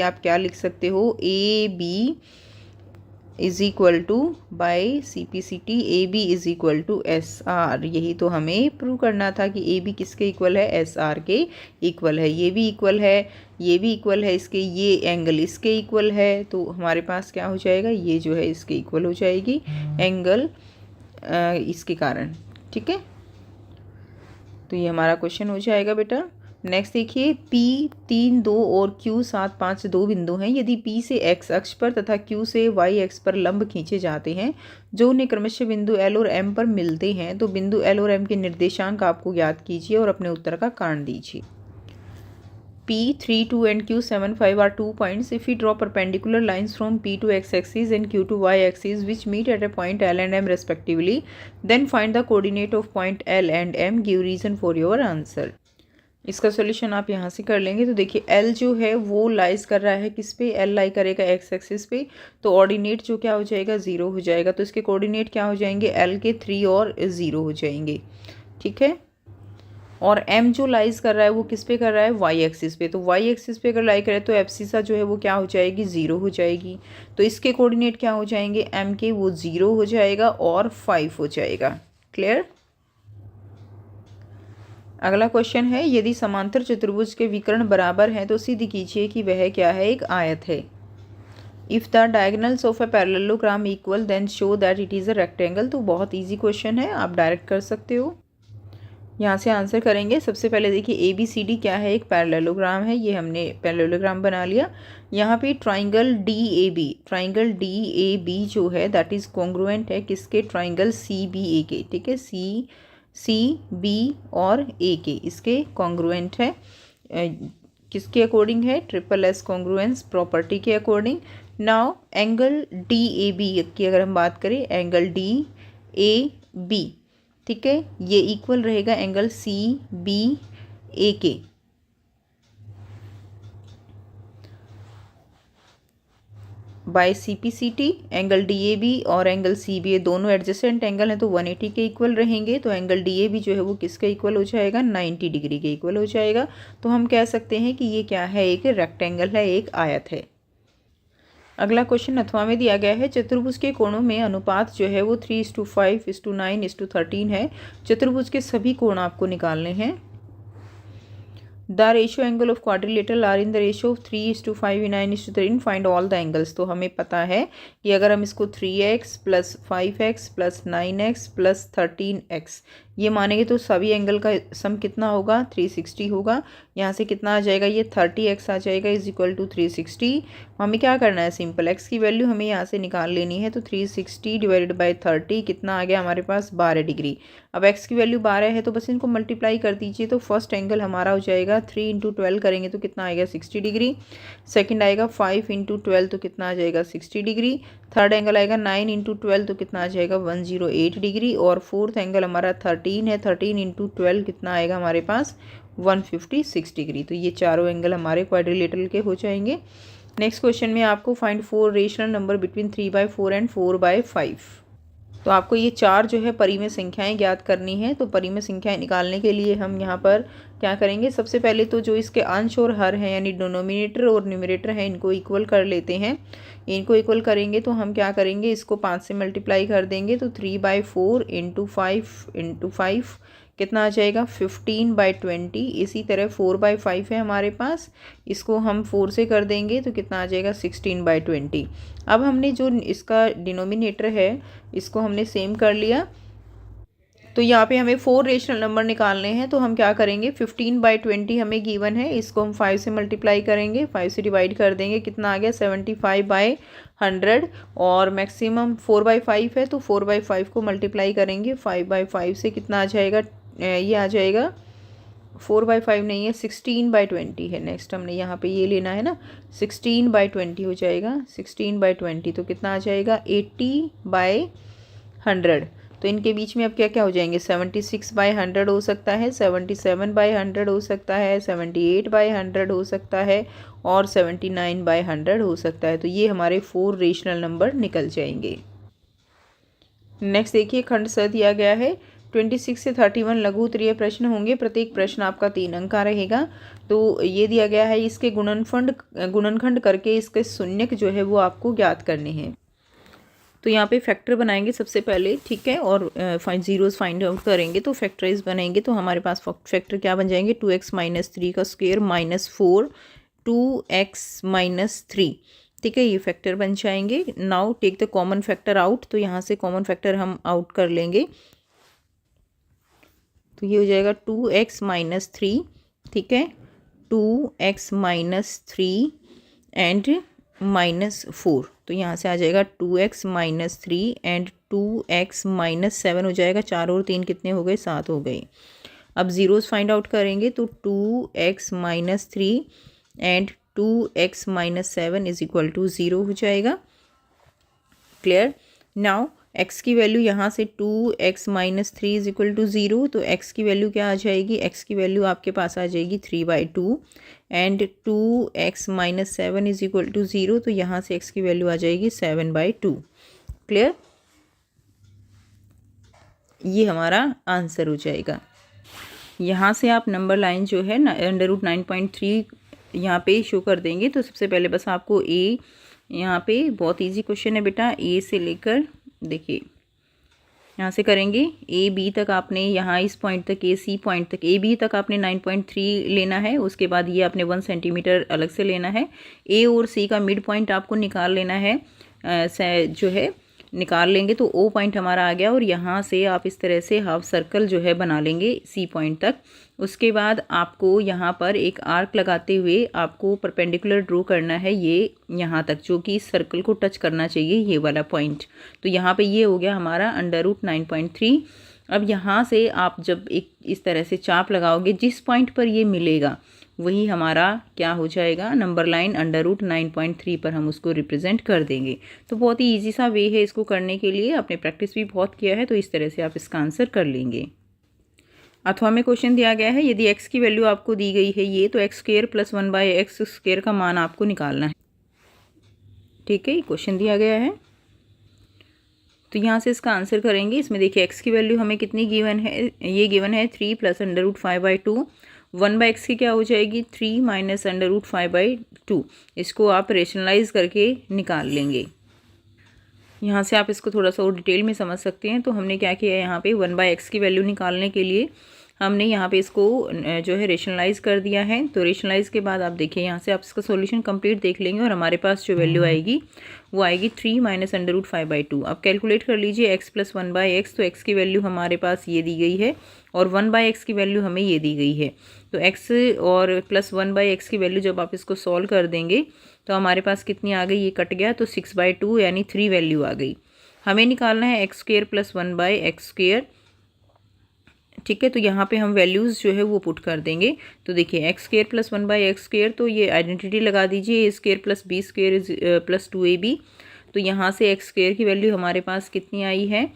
आप क्या लिख सकते हो, AB is equal to by CPCT AB is equal to SR। यही तो हमें प्रूव करना था कि AB किसके इक्वल है, SR के इक्वल है। ये भी इक्वल है, ये भी इक्वल है इसके, ये एंगल इसके इक्वल है, तो हमारे पास क्या हो जाएगा, ये जो है इसके इक्वल हो जाएगी एंगल इसके कारण। ठीक है, तो ये हमारा क्वेश्चन हो जाएगा बेटा। नेक्स्ट देखिए, P 3, 2 और Q 7, 5 दो बिंदु हैं। यदि P से x अक्ष पर तथा Q से y अक्ष पर लंब खींचे जाते हैं जो उन्हें क्रमशः बिंदु L और M पर मिलते हैं, तो बिंदु L और M के निर्देशांक आपको ज्ञात कीजिए और अपने उत्तर का कारण दीजिए। P 3, 2 and Q 7, 5 are 2 points. If we draw perpendicular lines from P to x axis and Q to y axis which meet at a point L and M respectively, then find the coordinate of point L and M. Give reason for your answer. इसका solution आप यहाँ से कर लेंगे। तो देखिए L जो है वो लाइज कर रहा है किस पे, L लाई करेगा x एक्सिस पे, तो ऑर्डिनेट जो क्या हो जाएगा 0 हो जाएगा। तो इसके कोऑर्डिनेट क्या हो जाएंगे, L के 3 और 0 हो जाएंगे, ठीक है। और M जो लाइज कर रहा है वो किस पे कर रहा है, y एक्सिस पे। तो y एक्सिस पे अगर लाई करे तो एब्सिसा जो है वो क्या हो जाएगी, 0 हो जाएगी। तो इसके कोऑर्डिनेट क्या हो जाएंगे, M के, वो 0 हो जाएगा और 5 हो जाएगा। क्लियर। अगला क्वेश्चन है, यदि समांतर चतुर्भुज के विकर्ण बराबर हैं तो सिद्ध कीजिए कि वह क्या है, एक आयत है। If the diagonals of a parallelogram equal then show that it is a rectangle. तो बहुत इजी क्वेश्चन है, आप डायरेक्ट कर सकते हो। यहाँ से आंसर करेंगे। सबसे पहले देखिए ABCD क्या है, एक पैरेललोग्राम है। ये हमने पैरेललोग्राम बना लिया। यहाँ पे ट्राइंगल DAB जो है दैट इज़ कॉन्ग्रुएंट है किसके, ट्राइंगल CBA के, ठीक है। CB और A के इसके कॉन्ग्रुएंट है। किसके अकॉर्डिंग है, SSS कॉन्ग्रुएंस प्रॉपर्टी के अकॉर्डिंग। नाउ एंगल DAB की अगर हम बात करें, एंगल DAB, ठीक है, ये इक्वल रहेगा एंगल CBA के। बाय CPCT एंगल DAB और एंगल CBA दोनों एडजेसेंट एंगल हैं तो 180 के इक्वल रहेंगे। तो एंगल DAB जो है वो किसके इक्वल हो जाएगा, 90 डिग्री के इक्वल हो जाएगा। तो हम कह सकते हैं कि ये क्या है, एक रेक्टेंगल है, एक आयत है। अगला क्वेश्चन अथवा में दिया गया है, चतुर्भुज के कोणों में अनुपात जो है वो 3:5:9:13 है। चतुर्भुज के सभी कोण आपको निकालने हैं। The ratio angle of quadrilateral are in the ratio of 3:5:9:13 find all the angles. तो हमें पता है कि अगर हम इसको 3x + 5x + 9x + 13x ये मानेंगे तो सभी एंगल का सम कितना होगा, 360 होगा। यहाँ से कितना आ जाएगा, ये 30x आ जाएगा = 360। हमें क्या करना है, सिंपल x की वैल्यू हमें यहाँ से निकाल लेनी है। तो 360 / 30 कितना आ गया हमारे पास, 12 डिग्री। अब x की वैल्यू 12 है तो बस इनको मल्टीप्लाई कर दीजिए। तो फर्स्ट एंगल हमारा हो जाएगा 3 × 12 करेंगे तो कितना आएगा, 60 डिग्री। सेकंड आएगा 5 × 12 तो कितना आ जाएगा, 60 डिग्री। थर्ड एंगल आएगा 9 × 12 तो कितना आ जाएगा, 108 डिग्री। और फोर्थ एंगल हमारा 13 है, 13 × 12 कितना आएगा हमारे पास, 156 डिग्री। तो ये चारों एंगल हमारे क्वाड्रिलेटरल के हो जाएंगे। नेक्स्ट क्वेश्चन में आपको find 4 rational number between 3/4 and 4/5। तो आपको ये चार जो है परिमेय संख्याएं ज्ञात करनी है। तो परिमेय संख्याएं निकालने के लिए हम यहाँ पर क्या करेंगे, सबसे पहले तो जो इसके अंश और हर हैं यानी डिनोमिनेटर और न्यूमरेटर है इनको इक्वल कर लेते हैं। इनको इक्वल करेंगे तो हम क्या करेंगे, इसको 5 से मल्टीप्लाई कर देंगे। तो 3/4 × 5 कितना आ जाएगा, 15/20। इसी तरह 4/5 है हमारे पास, इसको हम 4 से कर देंगे तो कितना आ जाएगा, 16/20। अब हमने जो इसका डिनोमिनेटर है इसको हमने सेम कर लिया। तो यहाँ पे हमें 4 रेशनल नंबर निकालने हैं। तो हम क्या करेंगे, 15/20 हमें गिवन है, इसको हम 5 से मल्टीप्लाई करेंगे, 5 से डिवाइड कर देंगे, कितना आ गया 75/100। और मैक्सिमम 4/5 है तो 4/5 को मल्टीप्लाई करेंगे 5/5 से, कितना आ जाएगा, ये आ जाएगा 4/5 नहीं है 16/20 है। नेक्स्ट हमने यहाँ पे ये लेना है ना, 16/20 हो जाएगा। 16/20 तो कितना आ जाएगा 80/100। तो इनके बीच में अब क्या क्या हो जाएंगे, 76/100 हो सकता है, 77/100 हो सकता है, 78/100 हो सकता है और 79/100 हो सकता है। तो ये हमारे 4 रेशनल नंबर निकल जाएंगे। नेक्स्ट देखिए, खंड स दिया गया है 26 से 31 लघु उत्तरीय प्रश्न होंगे। प्रत्येक प्रश्न आपका 3 अंक का रहेगा। तो ये दिया गया है, इसके गुणनखंड करके इसके शून्यक जो है वो आपको ज्ञात करने हैं। तो यहाँ पे फैक्टर बनाएंगे सबसे पहले, ठीक है, और जीरोस फाइंड आउट करेंगे। तो फैक्टराइज बनाएंगे तो हमारे पास फैक्टर क्या बन जाएंगे, 2x - 3 का स्क्वायर -4 2x - 3, ठीक है, ये फैक्टर बन जाएंगे। Now take the common factor out. तो यहाँ से कॉमन फैक्टर हम आउट कर लेंगे। तो ये हो जाएगा 2x-3, ठीक है, 2x-3 एंड -4। तो यहाँ से आ जाएगा 2x-3 एंड 2x-7 हो जाएगा। 4 और 3 कितने हो गए? 7 हो गए। अब ज़ीरोज़ फाइंड आउट करेंगे तो 2x-3 and 2x-7 is equal to 0 हो जाएगा। क्लियर। नाउ x की वैल्यू यहाँ से 2x-3 इज इक्वल टू 0, तो x की वैल्यू क्या आ जाएगी? x की वैल्यू आपके पास आ जाएगी 3/2 and 2x-7 is equal to 0, तो यहाँ से x की वैल्यू आ जाएगी 7/2। क्लियर। ये हमारा आंसर हो जाएगा। यहाँ से आप नंबर लाइन जो है √9.3 यहाँ पे शो कर देंगे। तो सबसे पहले बस आपको ए, यहाँ पे बहुत इजी क्वेश्चन है बेटा, ए से लेकर देखिए यहाँ से करेंगे ए बी तक। आपने यहाँ इस पॉइंट तक, ए सी पॉइंट तक, ए बी तक आपने 9.3 लेना है। उसके बाद ये आपने 1 सेंटीमीटर अलग से लेना है। ए और सी का मिड पॉइंट आपको निकाल लेना है, जो है निकाल लेंगे तो ओ पॉइंट हमारा आ गया। और यहाँ से आप इस तरह से हाफ सर्कल जो है बना लेंगे सी पॉइंट तक। उसके बाद आपको यहाँ पर एक आर्क लगाते हुए आपको परपेंडिकुलर ड्रॉ करना है ये यहाँ तक, जो कि इस सर्कल को टच करना चाहिए, ये वाला पॉइंट। तो यहाँ पे ये हो गया हमारा √9.3। अब यहाँ से आप जब एक इस तरह से चाप लगाओगे, जिस पॉइंट पर ये मिलेगा वही हमारा क्या हो जाएगा? नंबर लाइन √9.3 पर हम उसको रिप्रेजेंट कर देंगे। तो बहुत ही ईजी सा वे है इसको करने के लिए, आपने प्रैक्टिस भी बहुत किया है, तो इस तरह से आप इसका आंसर कर लेंगे। अथवा में क्वेश्चन दिया गया है, यदि x की वैल्यू आपको दी गई है ये, तो x² + 1/x² का मान आपको निकालना है। ठीक है, ये क्वेश्चन दिया गया है। तो यहाँ से इसका आंसर करेंगे। इसमें देखिए x की वैल्यू हमें कितनी गिवन है? ये गिवन है 3 + √5/2। 1/x की क्या हो जाएगी? 3 - √5/2। इसको आप रेशनलाइज करके निकाल लेंगे। यहाँ से आप इसको थोड़ा सा और डिटेल में समझ सकते हैं। तो हमने क्या किया है, यहाँ पे 1/x की वैल्यू निकालने के लिए हमने यहाँ पे इसको जो है रेशनलाइज कर दिया है। तो रेशनलाइज के बाद आप देखिए यहाँ से आप इसका सॉल्यूशन कंप्लीट देख लेंगे और हमारे पास जो वैल्यू आएगी वो आएगी 3 - √5/2। अब कैलकुलेट कर लीजिए x + 1/x। तो x की वैल्यू हमारे पास ये दी गई है और 1/x की वैल्यू हमें ये दी गई है। तो x और + 1/x की वैल्यू जब आप इसको सॉल्व कर देंगे तो हमारे पास कितनी आ गई? ये कट गया तो 6/2 यानी 3 वैल्यू आ गई। हमें निकालना है x² + 1/x²। ठीक है, तो यहाँ पे हम वैल्यूज़ जो है वो पुट कर देंगे। तो देखिए x² + 1/x², तो ये आइडेंटिटी लगा दीजिए, a² + b² + 2ab। तो यहाँ से x² की वैल्यू हमारे पास कितनी आई है?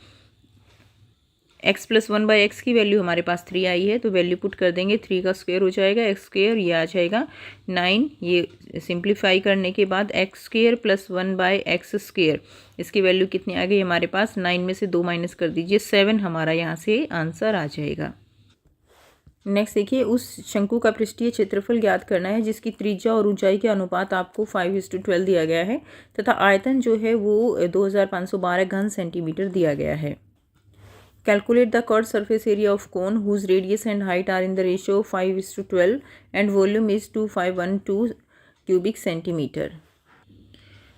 x + 1/x की वैल्यू हमारे पास 3 आई है। तो वैल्यू पुट कर देंगे, 3 का स्क्वायर हो जाएगा x², ये आ जाएगा 9। ये सिंप्लीफाई करने के बाद x² + 1/x², इसकी वैल्यू कितनी आ गई हमारे पास? 9 में से 2 माइनस कर दीजिए, 7 हमारा यहाँ से आंसर आ जाएगा। नेक्स्ट देखिए, उस शंकु का पृष्ठीय क्षेत्रफल ज्ञात करना है जिसकी त्रिज्या और ऊंचाई के अनुपात आपको 5:12 दिया गया है तथा आयतन जो है वो 2512 घन सेंटीमीटर दिया गया है। Calculate the curved surface area of cone whose radius and height are in the ratio of 5:12 and volume is 2512 cubic centimeter।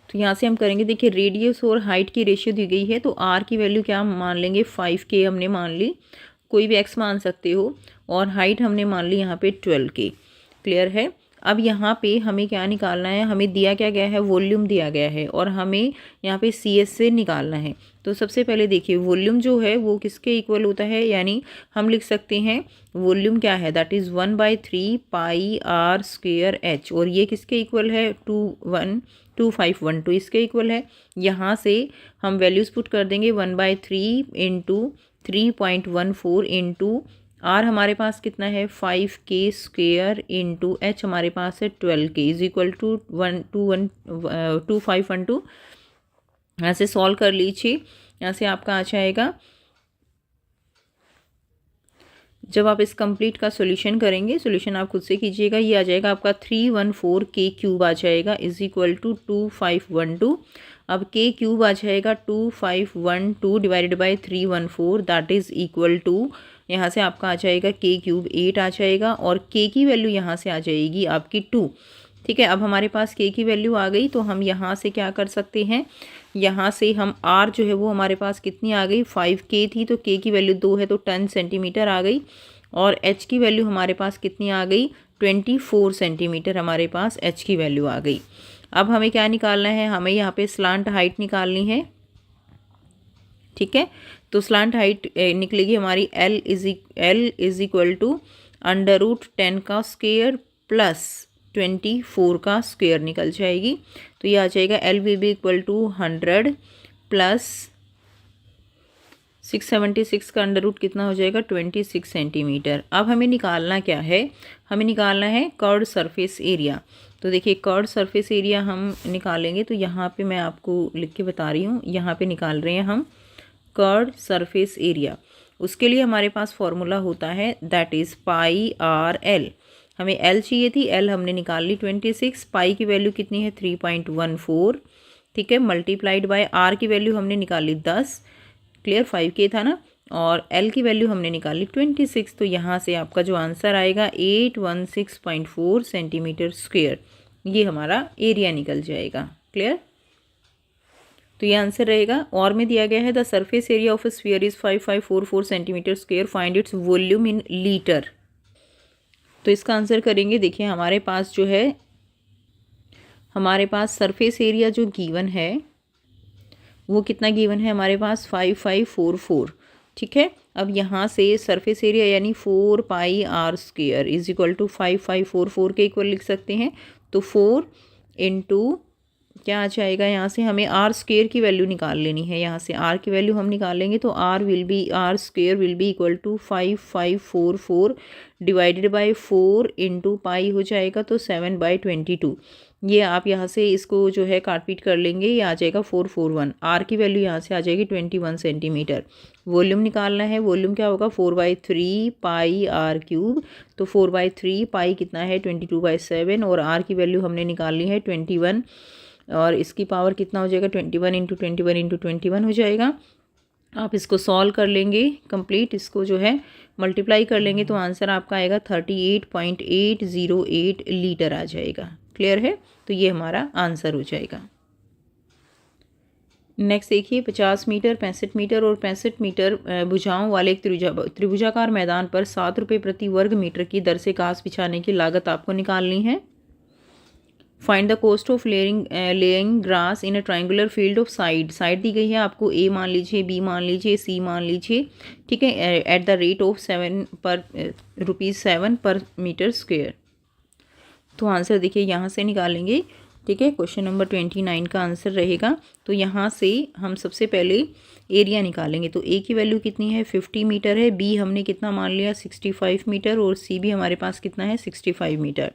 तो यहाँ से हम करेंगे, देखिए रेडियस और हाइट की रेशियो दी गई है तो r की वैल्यू क्या मान लेंगे? 5k हमने मान ली, कोई भी x मान सकते हो, और हाइट हमने मान ली यहाँ पे 12k। क्लियर है। अब यहाँ पे हमें क्या निकालना है? हमें दिया क्या गया है? वॉल्यूम दिया गया है और हमें यहाँ पे CS से निकालना है। तो सबसे पहले देखिए वॉल्यूम जो है वो किसके इक्वल होता है? यानी हम लिख सकते हैं वॉल्यूम क्या है? That is 1/3 πr² h। और ये किसके इक्वल है? 2512 इसके इक्वल है। यहाँ से हम वैल्यूज़ पुट कर देंगे, 1/3 × 3.14 इंटू r हमारे पास कितना है? 5k² इंटू h हमारे पास है 12k इज इक्वल टू 2512। यहाँ से सॉल्व कर लीजिए, यहाँ से आपका आ जाएगा, जब आप इस कंप्लीट का सॉल्यूशन करेंगे, सॉल्यूशन आप खुद से कीजिएगा, ये आ जाएगा आपका 314k³ आ जाएगा इज इक्वल टू 2512। अब k³ आ जाएगा 2512 divided by 314 that is equal to, यहाँ से आपका आ जाएगा k³ 8 आ जाएगा और k की वैल्यू यहाँ से आ जाएगी आपकी 2। ठीक है, अब हमारे पास k की वैल्यू आ गई तो हम यहाँ से क्या कर सकते हैं? यहाँ से हम r जो है वो हमारे पास कितनी आ गई? 5k थी तो k की वैल्यू 2 है तो 10 सेंटीमीटर आ गई। और एच की वैल्यू हमारे पास कितनी आ गई, 24 सेंटीमीटर हमारे पास एच की वैल्यू आ गई। अब हमें क्या निकालना है, हमें यहाँ पे स्लांट हाइट निकालनी है। ठीक है, तो स्लांट हाइट निकलेगी हमारी L इज इक्वल टू √10 का स्क्वायर प्लस 24 का स्क्वायर निकल जाएगी। तो ये आ जाएगा L will be equal to 100 plus 676 का √ कितना हो जाएगा, 26 सेंटीमीटर। अब हमें निकालना क्या है, हमें निकालना है कर्व्ड सरफेस एरिया। तो देखिए कर्व्ड सरफेस एरिया हम निकालेंगे, तो यहाँ पे मैं आपको लिख के बता रही हूँ, यहाँ पे निकाल रहे हैं हम कर्व्ड सरफेस एरिया। उसके लिए हमारे पास फॉर्मूला होता है दैट इज़ πr/l। हमें L चाहिए थी, L हमने निकाल ली 26, पाई की वैल्यू कितनी है 3.14, ठीक है, मल्टीप्लाइड बाय R की वैल्यू हमने निकाली 10, क्लियर 5K था ना, और L की वैल्यू हमने निकाली 26। तो यहाँ से आपका जो आंसर आएगा 816.4 सेंटीमीटर स्क्वेयर, ये हमारा एरिया निकल जाएगा। क्लियर, तो ये आंसर रहेगा। और में दिया गया है the surface area of a sphere is 5544 centimetre square, find its volume in litre. तो इसका आंसर करेंगे, देखिए हमारे पास जो है, हमारे पास सरफेस एरिया जो गिवन है वो कितना गिवन है हमारे पास 5544, ठीक है। अब यहाँ से सरफेस एरिया यानी 4πr² इज इक्वल टू 5544 के इक्वल लिख सकते हैं। तो 4 इंटू क्या आ जाएगा, यहाँ से हमें r² की वैल्यू निकाल लेनी है। यहाँ से r की वैल्यू हम निकालेंगे तो r² will be equal to 5544 divided by 4 into pi हो जाएगा तो 7/22। ये आप यहाँ से इसको जो है काट पीट कर लेंगे, ये आ जाएगा 441। r की वैल्यू यहाँ से आ जाएगी 21 सेंटीमीटर। वॉल्यूम निकालना है, वॉल्यूम क्या होगा 4/3 पाई r³। तो 4/3 पाई कितना है 22/7, और r की वैल्यू हमने निकालनी है 21, और इसकी पावर कितना हो जाएगा 21 इंटू 21 इंटू 21 हो जाएगा। आप इसको सॉल्व कर लेंगे कंप्लीट, इसको जो है मल्टीप्लाई कर लेंगे तो आंसर आपका आएगा 38.808 लीटर आ जाएगा। क्लियर है, तो ये हमारा आंसर हो जाएगा। नेक्स्ट देखिए 50 मीटर, 65 मीटर और 65 मीटर भुजाओं वाले एक त्रिभुजाकार मैदान पर 7 रुपये प्रति वर्ग मीटर की दर से घास बिछाने की लागत आपको निकालनी है। Find the cost of laying grass in a triangular field of side दी गई है आपको, A मान लीजिए, B मान लीजिए, C मान लीजिए, ठीक है, एट द रेट ऑफ ₹7 पर मीटर स्क्वेयर। तो आंसर देखिए यहाँ से निकालेंगे, ठीक है, क्वेश्चन नंबर 29 का आंसर रहेगा। तो यहाँ से हम सबसे पहले एरिया निकालेंगे। तो A की वैल्यू कितनी है 50 मीटर है, B हमने कितना मान लिया 65 मीटर, और C भी हमारे पास कितना है 65 मीटर।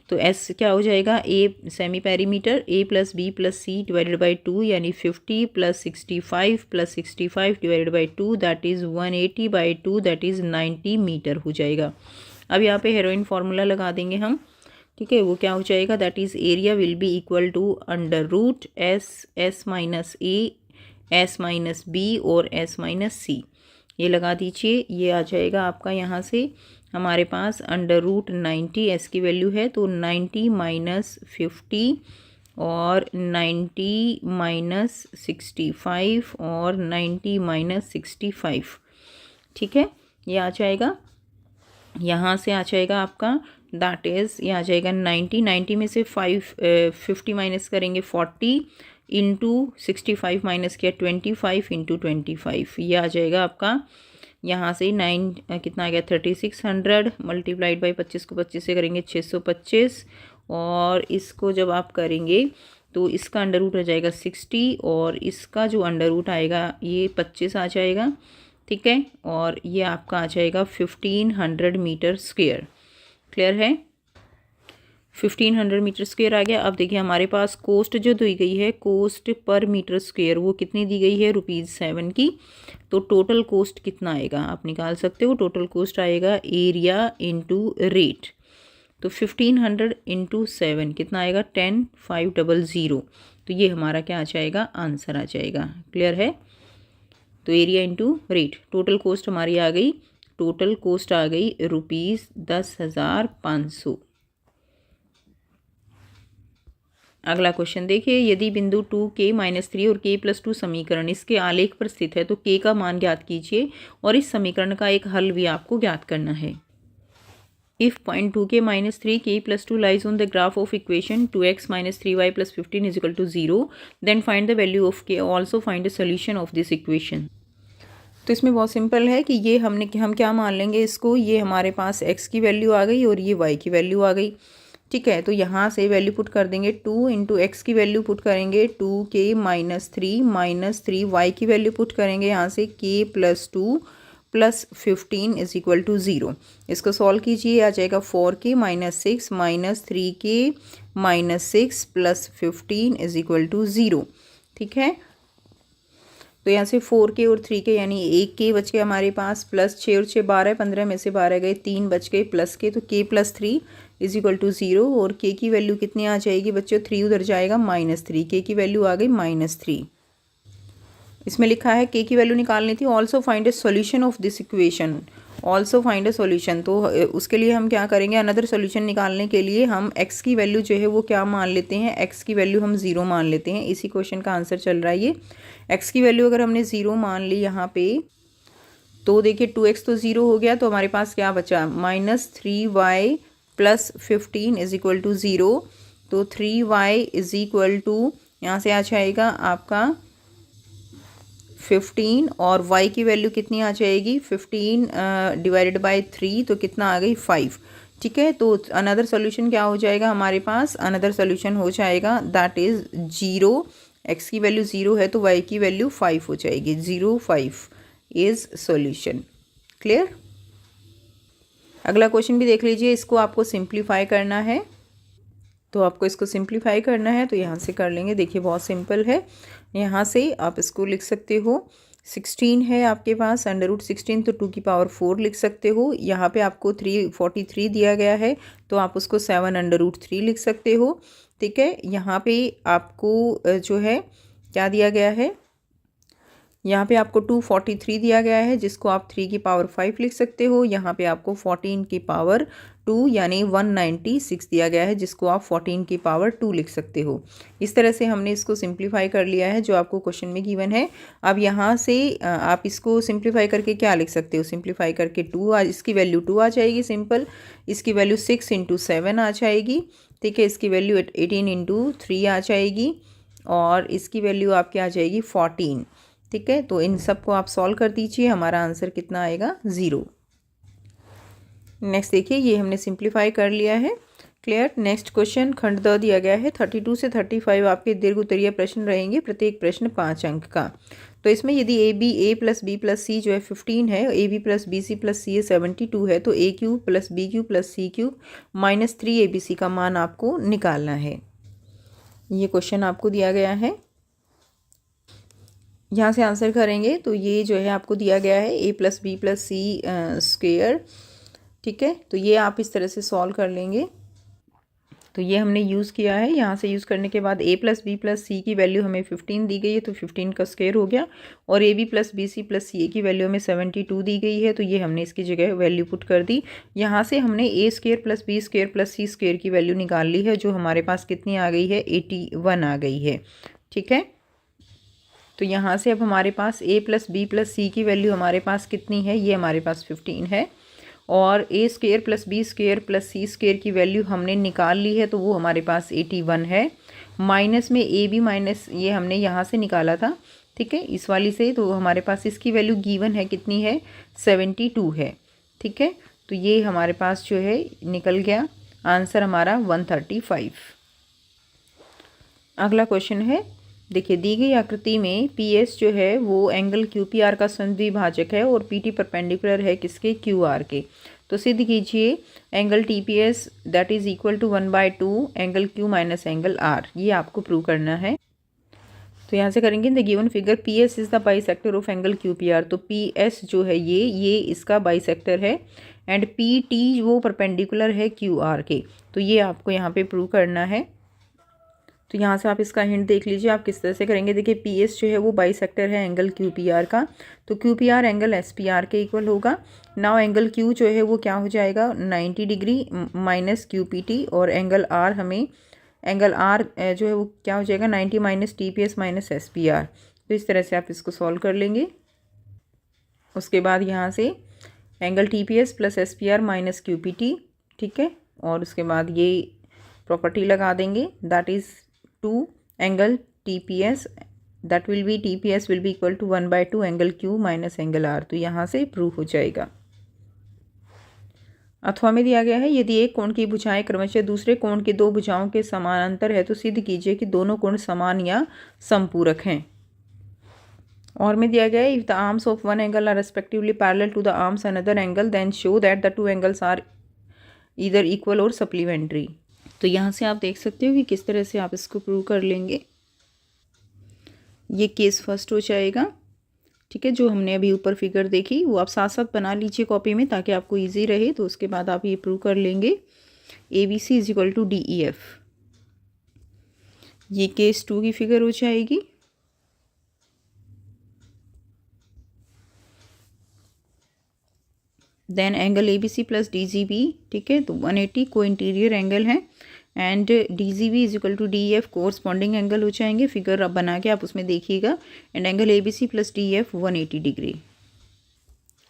तो S क्या हो जाएगा, A semi perimeter, A plus B plus C divided by 2, यानी 50 plus 65 divided by 2 that is 180/2 that is 90 metre हो जाएगा। अब यहाँ पे हेरोइन फार्मूला लगा देंगे हम, ठीक है, वो क्या हो जाएगा, that is area will be equal to √S minus A, S minus B और S माइनस C। ये लगा दीजिए, ये आ जाएगा आपका यहाँ से हमारे पास √90, S की वैल्यू है तो 90 माइनस 50 और 90 माइनस 65 और 90 माइनस 65, ठीक है, ये आ जाएगा। यहाँ से आ जाएगा आपका दैट इज़, ये आ जाएगा 90 में से 50 माइनस करेंगे 40 इंटू 65 माइनस किया 25 इंटू 25, ये आ जाएगा आपका यहाँ से 9 कितना आ गया 3600 मल्टीप्लाइड बाई 25 को 25 से करेंगे 625, और इसको जब आप करेंगे तो इसका अंडर रूट आ जाएगा 60, और इसका जो अंडर रूट आएगा ये 25 आ जाएगा, ठीक है, और ये आपका आ जाएगा 1500 मीटर स्क्वेयर। क्लियर है, 1500 मीटर स्क्वेयर आ गया। अब देखिए हमारे पास कोस्ट जो दी गई है, कोस्ट पर मीटर स्क्वेयर, वो कितनी दी गई है ₹7 की। तो टोटल कोस्ट कितना आएगा आप निकाल सकते हो, टोटल कोस्ट आएगा एरिया इंटू रेट। तो 1500 इंटू 7 कितना आएगा 10500। तो ये हमारा क्या आ जाएगा, आंसर आ जाएगा। क्लियर है, तो area into rate, total cost हमारी आ गई, टोटल कोस्ट आ गई ₹10,500। अगला क्वेश्चन देखिए, यदि बिंदु 2k-3 और k+2 समीकरण इसके आलेख पर स्थित है तो k का मान ज्ञात कीजिए और इस समीकरण का एक हल भी आपको ज्ञात करना है। If point 2k-3 k+2 lies on the graph of equation 2x - 3y + 15 = 0, then find the value of k. Also find the solution of this equation. तो इसमें बहुत सिंपल है कि ये हम क्या मान लेंगे इसको, ये हमारे पास x की वैल्यू आ गई और ये y की वैल्यू आ गई। ठीक है, तो यहाँ से वैल्यू पुट कर देंगे, 2 × x की वैल्यू पुट करेंगे 2k - 3 y की वैल्यू पुट करेंगे यहाँ से k+2 + 15 = 0। इसको सॉल्व कीजिए, आ जाएगा 4k - 6 - 3k - 6 + 15 = 0। ठीक है, तो यहाँ से 4k और 3k यानी 1k बच गया हमारे पास, प्लस 6 और 6 12, 15 में से 12 गए, 3 बच गए प्लस के, तो k + 3 = 0। और k की वैल्यू कितनी आ जाएगी बच्चों, 3 उधर जाएगा -3, k की वैल्यू आ गई -3। इसमें लिखा है k की वैल्यू निकालनी थी। Also find a solution of this equation, also find a solution. तो उसके लिए हम क्या करेंगे, अनदर सोल्यूशन निकालने के लिए हम x की वैल्यू जो है वो क्या मान लेते हैं, x की वैल्यू हम 0 मान लेते हैं। इसी क्वेश्चन का आंसर चल रहा है ये। x की वैल्यू अगर हमने 0 मान ली यहाँ पे, तो देखिए 2x तो 0 हो गया, तो हमारे पास क्या बचा, -3y + 15 = 0। तो 3y = यहाँ से आ जाएगा आपका 15 और y की वैल्यू कितनी आ जाएगी, 15 / 3, तो कितना आ गई 5। ठीक है, तो अनदर सोल्यूशन क्या हो जाएगा हमारे पास, अनदर सोल्यूशन हो जाएगा दैट इज़ 0। x की वैल्यू 0 है तो y की वैल्यू 5 हो जाएगी, 0 5 इज़ सोल्यूशन। क्लियर। अगला क्वेश्चन भी देख लीजिए, इसको आपको सिंप्लीफाई करना है। तो आपको इसको सिंप्लीफाई करना है तो यहाँ से कर लेंगे। देखिए बहुत सिंपल है, यहाँ से आप इसको लिख सकते हो, 16 है आपके पास, √16 तो 2 की पावर 4 लिख सकते हो। यहाँ पे आपको 343 दिया गया है तो आप उसको 7√3 लिख सकते हो। ठीक है, यहाँ पे आपको जो है क्या दिया गया है, यहाँ पे आपको 243 दिया गया है जिसको आप 3 की पावर 5 लिख सकते हो। यहाँ पे आपको 14 की पावर 2 यानी 196 दिया गया है जिसको आप 14 की पावर 2 लिख सकते हो। इस तरह से हमने इसको सिंप्लीफाई कर लिया है जो आपको क्वेश्चन में गिवन है। अब यहाँ से आप इसको सिंप्लीफाई करके क्या लिख सकते हो, सिंप्लीफाई करके 2 इसकी वैल्यू 2 आ जाएगी सिंपल, इसकी वैल्यू 6 × 7 आ जाएगी। ठीक है, इसकी वैल्यू 18 × 3 आ जाएगी और इसकी वैल्यू आपकी आ जाएगी 14। ठीक है, तो इन सब को आप सॉल्व कर दीजिए, हमारा आंसर कितना आएगा 0। नेक्स्ट देखिए, ये हमने सिंप्लीफाई कर लिया है। क्लियर। नेक्स्ट क्वेश्चन खंड द दिया गया है, 32 से 35 आपके दीर्घ उत्तरीय प्रश्न रहेंगे, प्रत्येक प्रश्न 5 अंक का। तो इसमें यदि a + b + c जो है 15 है, ab + bc + ca 72 है, तो a³ + b³ + c³ - 3abc का मान आपको निकालना है। ये क्वेश्चन आपको दिया गया है, यहाँ से आंसर करेंगे तो ये जो है आपको दिया गया है a + b + c²। ठीक है, तो ये आप इस तरह से सॉल्व कर लेंगे। तो ये हमने यूज़ किया है, यहाँ से यूज़ करने के बाद a + b + c की वैल्यू हमें 15 दी गई है तो 15 का स्क्वायर हो गया, और ab + bc + ca की वैल्यू हमें 72 दी गई है तो ये हमने इसकी जगह वैल्यू पुट कर दी। यहाँ से हमने a² + b² + c² की वैल्यू निकाल ली है जो हमारे पास कितनी आ गई है, 81 आ गई है। ठीक है, तो यहाँ से अब हमारे पास a + b + c की वैल्यू हमारे पास कितनी है, ये हमारे पास 15 है, और a² + b² + c² की वैल्यू हमने निकाल ली है तो वो हमारे पास 81 है। माइनस में ab माइनस ये हमने यहाँ से निकाला था, ठीक है, इस वाली से, तो हमारे पास इसकी वैल्यू गिवन है कितनी है, 72 है। ठीक है, तो ये हमारे पास जो है निकल गया आंसर हमारा 135। अगला क्वेश्चन है, देखिए दी गई आकृति में PS जो है वो एंगल QPR का संद्विभाजक है और PT परपेंडिकुलर है किसके, QR के। तो सिद्ध कीजिए angle TPS that is equal to 1/2 angle Q minus angle R, ये आपको प्रूव करना है। तो यहाँ से करेंगे, the given figure PS is the bisector of angle QPR। तो PS जो है ये इसका बाइसेक्टर है, एंड PT वो परपेंडिकुलर है QR के। तो ये आपको यहाँ पे प्रूव करना है। तो यहाँ से आप इसका हिंट देख लीजिए आप किस तरह से करेंगे। देखिए PS जो है वो बाइसेक्टर है एंगल QPR का, तो QPR एंगल SPR के इक्वल होगा। नाउ एंगल Q जो है वो क्या हो जाएगा, 90 डिग्री माइनस QPT, और एंगल R हमें एंगल आर जो है वो क्या हो जाएगा 90 माइनस TPS माइनस SPR। तो इस तरह से आप इसको सॉल्व कर लेंगे। उसके बाद यहाँ से angle TPS plus SPR minus QPT, ठीक है, और उसके बाद ये प्रॉपर्टी लगा देंगे, that is 2 angle TPS that will be TPS will be equal to 1/2 angle Q minus angle R। तो यहाँ से प्रूव हो जाएगा। अथवा में दिया गया है यदि एक कोण की भुजाएं क्रमशः दूसरे कोण के दो भुजाओं के समानांतर है तो सिद्ध कीजिए कि दोनों कोण समान या समपूरक हैं। और में दिया गया है if the arms of one angle are respectively parallel to the arms another angle then show that the two angles are either equal or supplementary. तो यहाँ से आप देख सकते हो कि किस तरह से आप इसको प्रूव कर लेंगे। ये केस फर्स्ट हो जाएगा, ठीक है। जो हमने अभी ऊपर फिगर देखी वो आप साथ साथ बना लीजिए कॉपी में ताकि आपको इजी रहे। तो उसके बाद आप ये प्रूव कर लेंगे ABC is equal to DEF। ये केस 2 की फिगर हो जाएगी। Then angle ABC plus DGB, ठीक है, तो 180 को इंटीरियर एंगल है and DGB is equal to DEF corresponding angle हो जाएंगे। फिगर अब बना के आप उसमें देखिएगा। And angle ABC plus DEF 180 degree.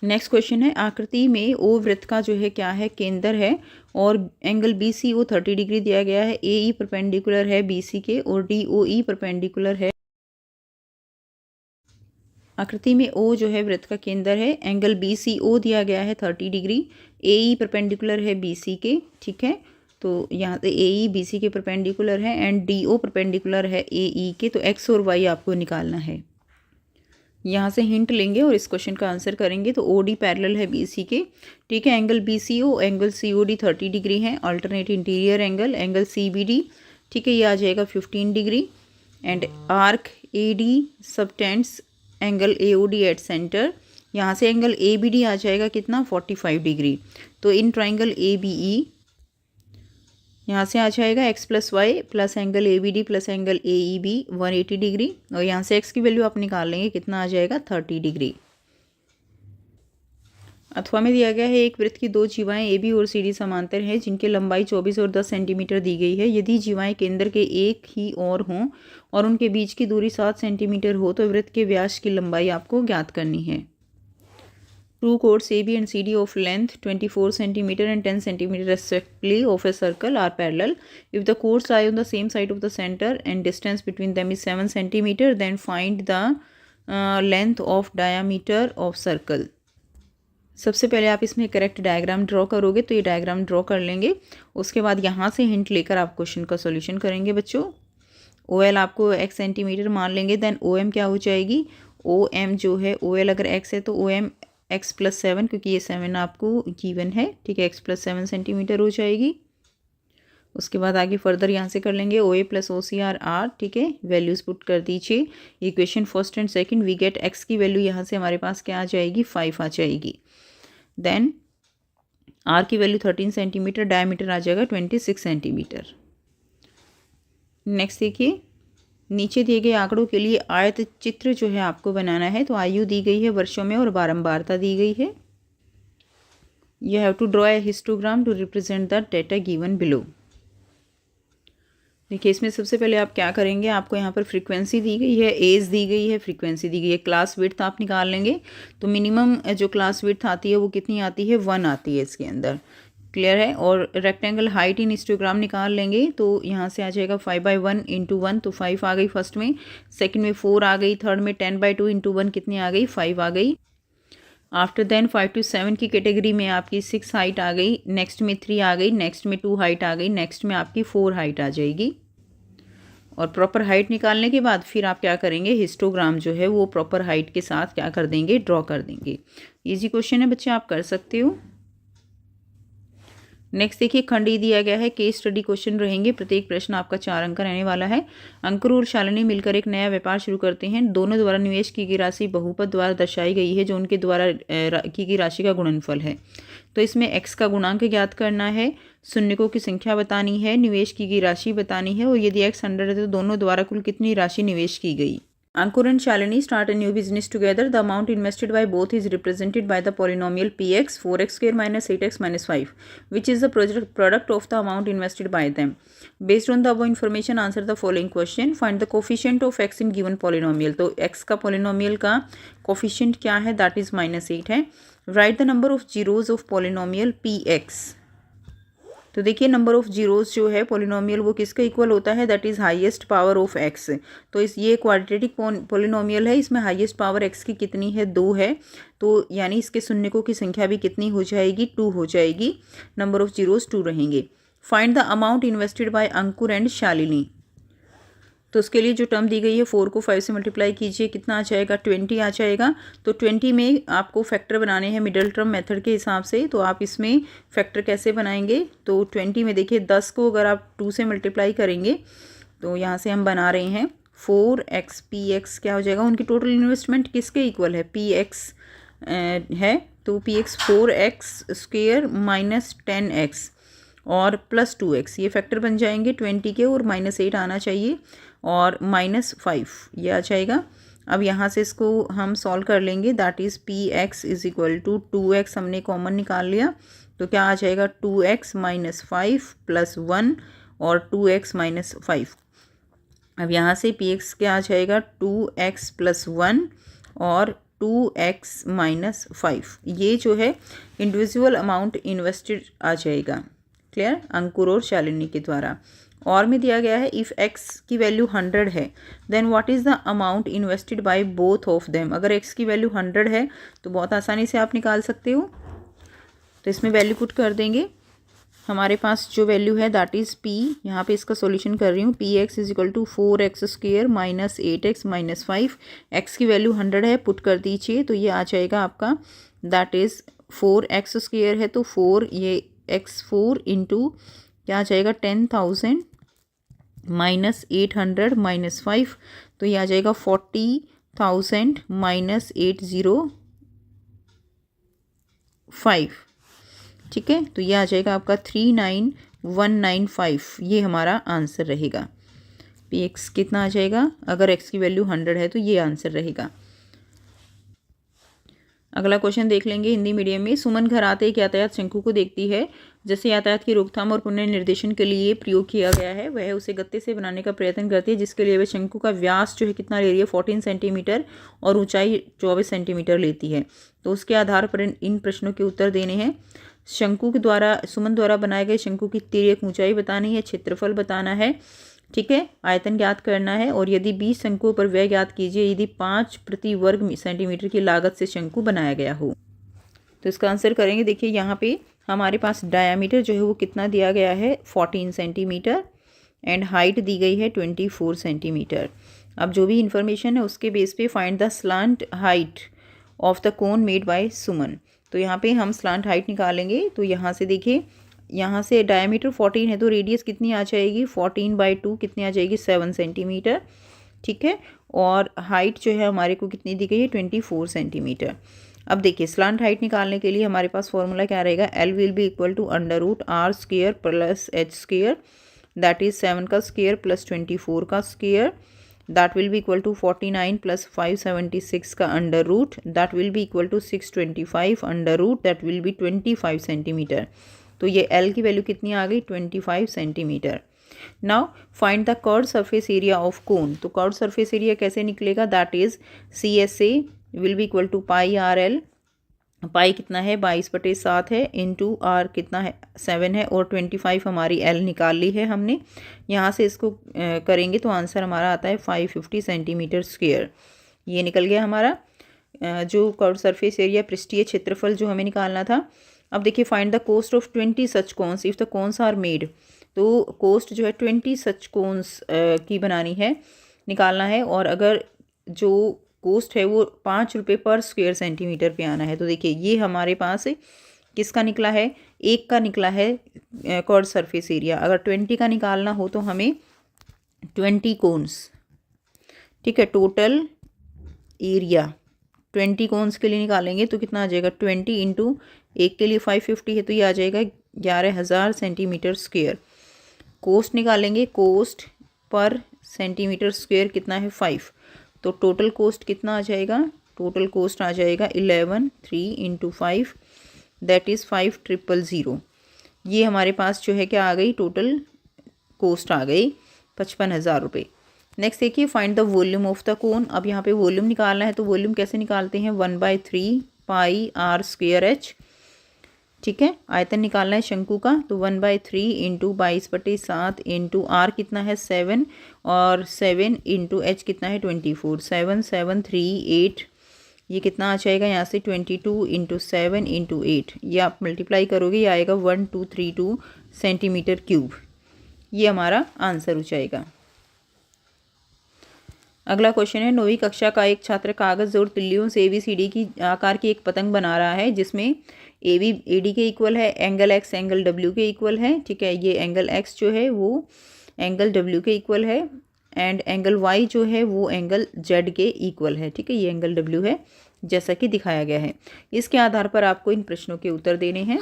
Next question है आकृति में O वृत्त का जो है क्या है केंद्र है और एंगल BCO 30 डिग्री दिया गया है। AE परपेंडिकुलर है BC के और DOE परपेंडिकुलर है। आकृति में O जो है वृत्त का केंद्र है, एंगल BCO दिया गया है 30 डिग्री, AE परपेंडिकुलर है BC के, ठीक है। तो यहाँ से AE BC के परपेंडिकुलर है एंड DO परपेंडिकुलर है AE के। तो X और Y आपको निकालना है। यहाँ से हिंट लेंगे और इस क्वेश्चन का आंसर करेंगे। तो OD पैरेलल है BC के, ठीक है। Angle BCO angle COD 30 degree है, alternate interior angle. Angle CBD, ठीक है, ये आ जाएगा 15 degree and arc AD subtends angle AOD at centre. यहाँ से एंगल ABD आ जाएगा कितना 45 डिग्री। तो इन ट्राइंगल ABE यहाँ से आ जाएगा x plus y plus angle ABD plus angle AEB 180 degree और यहाँ से x की वैल्यू आप निकाल लेंगे कितना आ जाएगा 30 डिग्री। अथवा में दिया गया है एक वृत्त की दो जीवाएं AB और CD समांतर हैं जिनकी लंबाई 24 और 10 सेंटीमीटर दी गई है। यदि जीवाएं केंद्र के एक ही और हों और उनके बीच की दूरी 7 सेंटीमीटर हो तो वृत्त के व्यास की लंबाई आपको ज्ञात करनी है। Two chords AB and CD of length 24 cm and 10 cm respectively of a circle are parallel. If the chords lie on the same side of the center and distance between them is 7 cm, then find the length of diameter of circle. सबसे पहले आप इसमें correct diagram draw करोगे तो ये diagram draw कर लेंगे। उसके बाद यहाँ से हिंट लेकर आप क्वेश्चन का सॉल्यूशन करेंगे बच्चों। OL आपको x सेंटीमीटर मान लेंगे, देन OM क्या हो जाएगी, OM जो है OL अगर x है तो OM x प्लस 7 क्योंकि ये 7 आपको गिवन है, ठीक है, x प्लस 7 सेंटीमीटर हो जाएगी। उसके बाद आगे फर्दर यहाँ से कर लेंगे OA प्लस OCR R, ठीक है, वैल्यूज़ पुट कर दीजिए। Equation first and second we get x की वैल्यू यहाँ से हमारे पास क्या आ जाएगी 5 आ जाएगी। देन R की वैल्यू 13 सेंटीमीटर, डायमीटर आ जाएगा 26 सेंटीमीटर। नेक्स्ट देखिए नीचे दिए गए आंकड़ों के लिए आयत चित्र जो है आपको बनाना है। तो आयु दी गई है वर्षों में और बारंबारता दी गई है। You have to draw a histogram to represent the data given below. देखिए इसमें सबसे पहले आप क्या करेंगे, आपको यहाँ पर फ्रीक्वेंसी दी गई है, एज दी गई है, फ्रीक्वेंसी दी गई है, क्लास विड्थ आप निकाल लेंगे। तो मिनिमम जो क्लास विड्थ आती है वो कितनी आती है 1 आती है इसके अंदर, क्लियर है। और रेक्टेंगल हाइट इन हिस्टोग्राम निकाल लेंगे तो यहाँ से आ जाएगा 5/1 × 1, तो 5 आ गई फर्स्ट में, सेकंड में 4 आ गई, थर्ड में 10/2 × 1 कितनी आ गई 5 आ गई। आफ्टर देन 5 to 7 की कैटेगरी में आपकी 6 हाइट आ गई, नेक्स्ट में 3 आ गई, नेक्स्ट में 2 हाइट आ गई, नेक्स्ट में आपकी 4 हाइट आ जाएगी। और प्रॉपर हाइट निकालने के बाद फिर आप क्या करेंगे, हिस्टोग्राम जो है वो प्रॉपर हाइट के साथ क्या कर देंगे, ड्रॉ कर देंगे। ईजी क्वेश्चन है बच्चे, आप कर सकते हो। नेक्स्ट देखिए खंड ई दिया गया है, केस स्टडी क्वेश्चन रहेंगे, प्रत्येक प्रश्न आपका 4 अंक का रहने वाला है। अंकुर और शालिनी मिलकर एक नया व्यापार शुरू करते हैं। दोनों द्वारा निवेश की गई राशि बहुपद द्वारा दर्शाई गई है जो उनके द्वारा की गई राशि का गुणनफल है। तो इसमें x का गुणांक ज्ञात करना है, शून्यकों की संख्या बतानी है, निवेश की गई राशि बतानी है और यदि x 100 है तो दोनों द्वारा कुल कितनी राशि निवेश की गई। Ankur and Shalini start a new business together. The amount invested by both is represented by the polynomial px 4x square minus 8x minus 5, which is the product of the amount invested by them. Based on the above information, answer the following question. Find the coefficient of x in given polynomial. तो x का polynomial का coefficient क्या है? That is -8 है. Write the number of zeros of polynomial px. तो देखिए number of zeros जो है पोलिनोमियल वो किसका इक्वल होता है? That is highest power of x. तो इस ये क्वाड्रेटिक पोलिनोमियल है, इसमें हाईएस्ट पावर एक्स की कितनी है? 2 है. तो यानी इसके शून्यकों की संख्या भी कितनी हो जाएगी? 2 हो जाएगी. नंबर ऑफ जीरोस 2 रहेंगे. Find the amount invested bye Ankur and Shalini. तो उसके लिए जो टर्म दी गई है 4 को 5 से मल्टीप्लाई कीजिए, कितना आ जाएगा? 20 आ जाएगा. तो 20 में आपको फैक्टर बनाने हैं मिडल टर्म मेथड के हिसाब से. तो आप इसमें फैक्टर कैसे बनाएंगे? तो 20 में देखिए 10 को अगर आप 2 से मल्टीप्लाई करेंगे तो यहाँ से हम बना रहे हैं 4x px क्या हो जाएगा? उनकी टोटल इन्वेस्टमेंट किसके इक्वल है? px है. तो px 4x square minus 10x और प्लस 2x ये फैक्टर बन जाएंगे 20 के, और -8 आना चाहिए और -5 ये आ जाएगा. अब यहाँ से इसको हम सॉल्व कर लेंगे. That is px is equal to 2x हमने कॉमन निकाल लिया. तो क्या आ जाएगा? 2x माइनस 5 प्लस 1 और 2x माइनस 5. अब यहाँ से px क्या आ जाएगा? 2x प्लस 1 और 2x माइनस 5. ये जो है इंडिविजुअल अमाउंट इन्वेस्टेड आ जाएगा. क्लियर? अंकुर और शालिनी के द्वारा. और में दिया गया है इफ़ x की वैल्यू 100 है then what is the amount invested by both of them. अगर x की वैल्यू 100 है तो बहुत आसानी से आप निकाल सकते हो. तो इसमें वैल्यू पुट कर देंगे. हमारे पास जो वैल्यू है दैट इज़ p, यहाँ पे इसका सॉल्यूशन कर रही हूँ. px is equal to 4x square minus 8x minus 5. x की वैल्यू 100 है, पुट कर दीजिए. तो ये आ जाएगा आपका दैट इज़ 4x स्क्वेयर है तो 4 ये x4 इंटू क्या आ जाएगा? 10,000 माइनस 800 माइनस 5. तो ये आ जाएगा 40,000 माइनस 805. ठीक है. तो ये आ जाएगा आपका 39,195. ये हमारा आंसर रहेगा. px कितना आ जाएगा? अगर x की वैल्यू 100 है तो ये आंसर रहेगा. अगला क्वेश्चन देख लेंगे हिंदी मीडियम में. सुमन घर आते एक यातायात शंकु को देखती है. जैसे यातायात की रोकथाम और पुनर्निर्देशन के लिए प्रयोग किया गया है, वह उसे गत्ते से बनाने का प्रयत्न करती है, जिसके लिए वह शंकु का व्यास जो है कितना ले रही है? 14 सेंटीमीटर और ऊंचाई 24 सेंटीमीटर लेती है. तो उसके आधार पर इन प्रश्नों के उत्तर देने हैं. शंकु के द्वारा सुमन द्वारा बनाए गए शंकु की तिर्यक ऊंचाई बतानी है, क्षेत्रफल बताना है. ठीक है. आयतन ज्ञात करना है. और यदि 20 शंकुओं पर व्यय ज्ञात कीजिए यदि 5 प्रति वर्ग सेंटीमीटर की लागत से शंकु बनाया गया हो. तो इसका आंसर करेंगे. देखिए यहाँ पे हमारे पास डायामीटर जो है वो कितना दिया गया है? 14 सेंटीमीटर एंड हाइट दी गई है 24 सेंटीमीटर. अब जो भी इंफॉर्मेशन है उसके बेस पे find the slant height of the cone made by Suman. तो यहाँ पे हम स्लांट हाइट निकालेंगे. तो यहाँ से देखिए यहाँ से डायमीटर 14 है तो रेडियस कितनी आ जाएगी? 14/2 कितनी आ जाएगी? 7 सेंटीमीटर. ठीक है. और हाइट जो है हमारे को कितनी दी गई है? 24 सेंटीमीटर. अब देखिए स्लांट हाइट निकालने के लिए हमारे पास फॉर्मूला क्या रहेगा? L will be equal to √r square plus h square that is 7 का स्क्वेयर प्लस 24 का square that will be equal to 49 plus 576 का under root that will be equal to 625 under root that will be 25 centimetre. तो ये L की value कितनी आ गई? 25 centimetre. Now find the curved surface area of cone. तो curved surface area कैसे निकलेगा? That is CSA will be equal to pi RL. Pi कितना है? 22/7 है इंटू R कितना है? 7 है और 25 हमारी L निकाल ली है हमने. यहाँ से इसको करेंगे तो आंसर हमारा आता है 550 सेंटीमीटर स्क्वेयर. ये निकल गया हमारा जो कर्व्ड सरफेस एरिया पृष्ठीय क्षेत्रफल जो हमें निकालना था. अब देखिए find the cost of 20 such cones if the cones are made. तो कोस्ट जो है 20 सच कोन्स की बनानी है, निकालना है. और अगर जो कोस्ट है वो 5 रुपये पर स्क्वायर सेंटीमीटर पे आना है. तो देखिए ये हमारे पास किसका निकला है? 1 का निकला है कर्व्ड सरफेस एरिया. अगर 20 का निकालना हो तो हमें 20 कोन्स. ठीक है. टोटल एरिया 20 कोन्स के लिए निकालेंगे तो कितना आ जाएगा? 20 इंटू 1 के लिए 550 है तो ये आ जाएगा 11,000 सेंटीमीटर स्क्वायर. कोस्ट निकालेंगे. कोस्ट पर सेंटीमीटर स्क्वायर कितना है? 5. तो टोटल कॉस्ट कितना आ जाएगा, टोटल कॉस्ट आ जाएगा 11,3 इंटू 5 दैट इज़ 5,000। ये हमारे पास जो है क्या आ गई, टोटल कॉस्ट आ गई 55,000 रुपये। नेक्स्ट देखिए find the volume of the कोन। अब यहाँ पे वॉल्यूम निकालना है, तो वॉल्यूम कैसे निकालते हैं, 1/3 पाई आर स्क्वेयर एच। ठीक है, आयतन निकालना है शंकु का, तो 1/3 इंटू 22/7 इंटू आर कितना है 7 और 7 इंटू एच कितना है 24, 7,738। ये कितना आ जाएगा यहाँ से 22 इंटू 7 इंटू 8, ये आप मल्टीप्लाई करोगे ये आएगा 1232 सेंटीमीटर क्यूब। ये हमारा आंसर हो जाएगा। अगला क्वेश्चन है, 9वीं कक्षा का एक छात्र कागज़ और तिल्लियों से ABCD की आकार की एक पतंग बना रहा है जिसमें AB AD के इक्वल है, एंगल X एंगल W के इक्वल है। ठीक है, ये एंगल X जो है वो एंगल W के इक्वल है एंड एंगल Y जो है वो एंगल Z के इक्वल है। ठीक है, ये एंगल W है जैसा कि दिखाया गया है। इसके आधार पर आपको इन प्रश्नों के उत्तर देने हैं।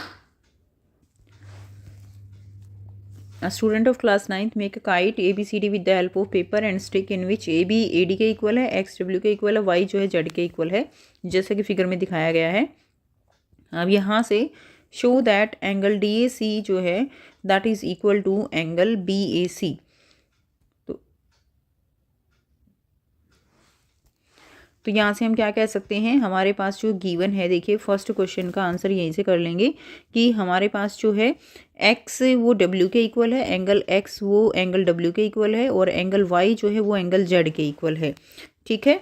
A student of class 9th make a kite ABCD with the help of paper and stick in which AB AD के इक्वल है, X W के इक्वल है, Y जो है Z के इक्वल है जैसे कि फिगर में दिखाया गया है। अब यहाँ से शो दैट एंगल DAC जो है that is equal to angle BAC। तो यहाँ से हम क्या कह सकते हैं, हमारे पास जो गिवन है, देखिए फर्स्ट क्वेश्चन का आंसर यहीं से कर लेंगे कि हमारे पास जो है x वो w के इक्वल है, एंगल x वो एंगल w के इक्वल है और एंगल y जो है वो एंगल z के इक्वल है। ठीक है,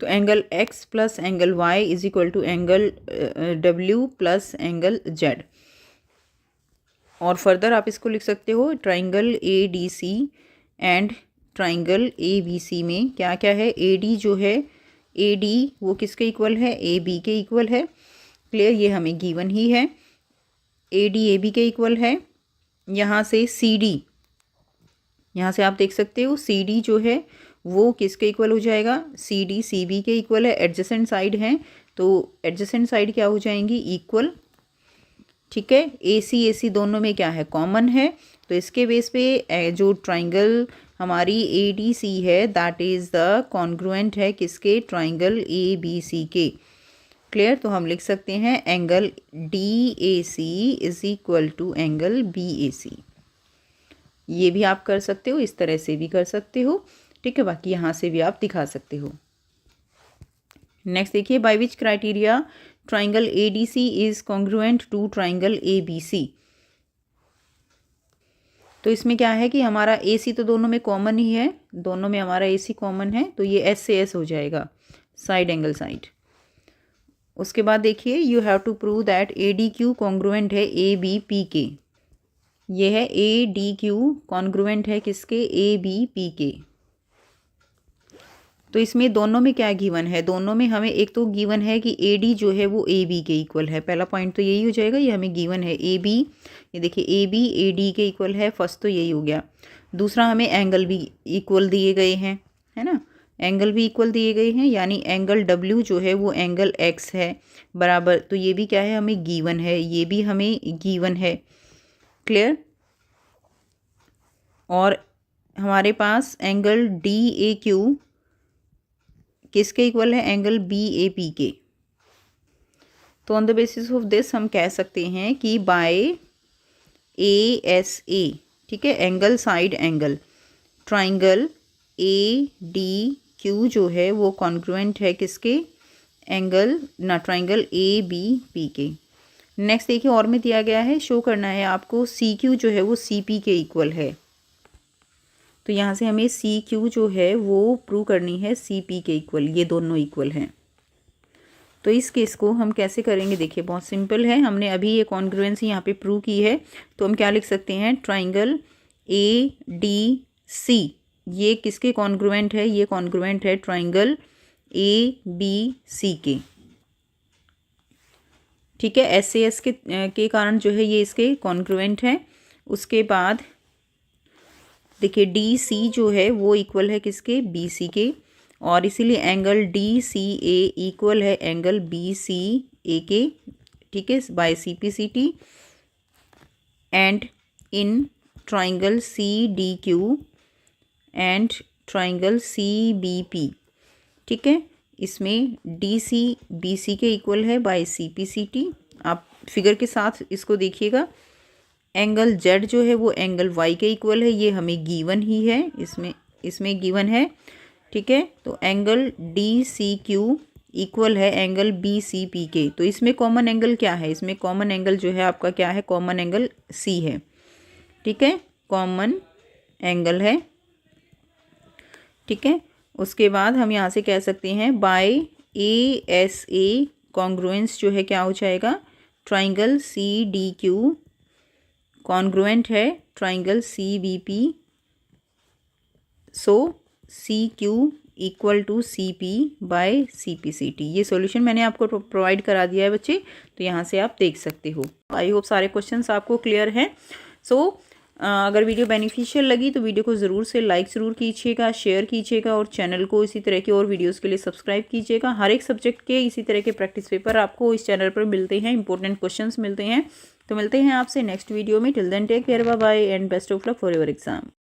तो angle x plus angle y is equal to angle w plus angle z। और फर्दर आप इसको लिख सकते हो triangle ADC and triangle ABC में क्या क्या है, AD जो है AD वो किसके इक्वल है, AB के इक्वल है। क्लियर, ये हमें गिवन ही है, AD AB के इक्वल है। यहाँ से CD, यहाँ से आप देख सकते हो CD जो है वो किसके इक्वल हो जाएगा, CD CB के इक्वल है। एडजेसेंट साइड हैं तो एडजेसेंट साइड क्या हो जाएंगी, इक्वल। ठीक है, AC दोनों में क्या है, कॉमन है। तो इसके बेस पे जो ट्राइंगल हमारी ADC है दैट इज़ द कॉन्ग्रुएंट है किसके, ट्राइंगल ABC के। क्लियर, तो हम लिख सकते हैं angle DAC is equal to angle BAC। ये भी आप कर सकते हो, इस तरह से भी कर सकते हो। ठीक है, बाकी यहाँ से भी आप दिखा सकते हो। नेक्स्ट देखिए, by which criteria triangle ADC is congruent to triangle ABC। तो इसमें क्या है कि हमारा AC तो दोनों में कॉमन ही है, दोनों में हमारा AC कॉमन है, तो ये S से S हो जाएगा, साइड एंगल साइड। उसके बाद देखिए, you have to prove that ADQ congruent है ABP के। ये है ADQ कॉन्ग्रुएंट है किसके, ABP के। तो इसमें दोनों में क्या गिवन है, दोनों में हमें एक तो गिवन है कि AD जो है वो AB के इक्वल है, पहला पॉइंट तो यही हो जाएगा, ये हमें गिवन है AB। ये देखिए AB AD के इक्वल है, फर्स्ट तो यही हो गया। दूसरा हमें एंगल भी इक्वल दिए गए हैं, है ना, एंगल भी इक्वल दिए गए हैं, यानी एंगल W जो है वो एंगल X है बराबर, तो ये भी क्या है हमें गिवन है, ये भी हमें गिवन है। क्लियर, और हमारे पास एंगल DAQ किसके इक्वल है, एंगल BAP के। तो on the basis of this हम कह सकते हैं कि बाय ASA, ठीक है, angle side angle, triangle ADQ जो है वो कॉन्ग्रुएंट है किसके, एंगल ना ट्राइंगल ABP के। नेक्स्ट देखिए, और में दिया गया है, शो करना है आपको CQ जो है वो CP के इक्वल है। तो यहाँ से हमें CQ जो है वो प्रूव करनी है CP के इक्वल, ये दोनों इक्वल हैं। तो इस केस को हम कैसे करेंगे, देखिए बहुत सिंपल है, हमने अभी ये कॉन्ग्रुएंसी यहाँ पे प्रूव की है, तो हम क्या लिख सकते हैं, ट्राइंगल ADC ये किसके कॉन्ग्रुएंट है, ये कॉन्ग्रुएंट है ट्राइंगल ABC के। ठीक है, SAS के कारण जो है ये इसके कॉन्ग्रुएंट है। उसके बाद देखिए DC जो है वो इक्वल है किसके, BC के, और इसीलिए एंगल DCA इक्वल है एंगल BCA के। ठीक है, by CPCT and in triangle CDQ and triangle CBP, ठीक है। इसमें DC BC के इक्वल है बाय CPCT। आप फिगर के साथ इसको देखिएगा। एंगल Z जो है वो एंगल Y के इक्वल है, ये हमें गिवन ही है, इसमें गिवन है, ठीक है। तो एंगल DCQ इक्वल है एंगल BCP के। तो इसमें कॉमन एंगल क्या है? इसमें कॉमन एंगल जो है आपका क्या है? कॉमन एंगल C है, ठीक है, कॉमन एंगल है, ठीक है। उसके बाद हम यहाँ से कह सकते हैं बाय ASA कॉन्ग्रुएंस जो है क्या हो जाएगा? ट्राइंगल CDQ कॉन्ग्रुएंट है triangle CBP, so CQ equal to CP by CPCT। ये सॉल्यूशन मैंने आपको प्रोवाइड करा दिया है बच्चे, तो यहाँ से आप देख सकते हो। आई होप सारे क्वेश्चंस आपको क्लियर हैं। सो अगर वीडियो बेनिफिशियल लगी तो वीडियो को ज़रूर से लाइक ज़रूर कीजिएगा, शेयर कीजिएगा और चैनल को इसी तरह के और वीडियोस के लिए सब्सक्राइब कीजिएगा। हर एक सब्जेक्ट के इसी तरह के प्रैक्टिस पेपर आपको इस चैनल पर मिलते हैं, इंपॉर्टेंट क्वेश्चंस मिलते हैं। तो मिलते हैं आपसे नेक्स्ट वीडियो में। Till then take care, bye bye and best of luck for your exam.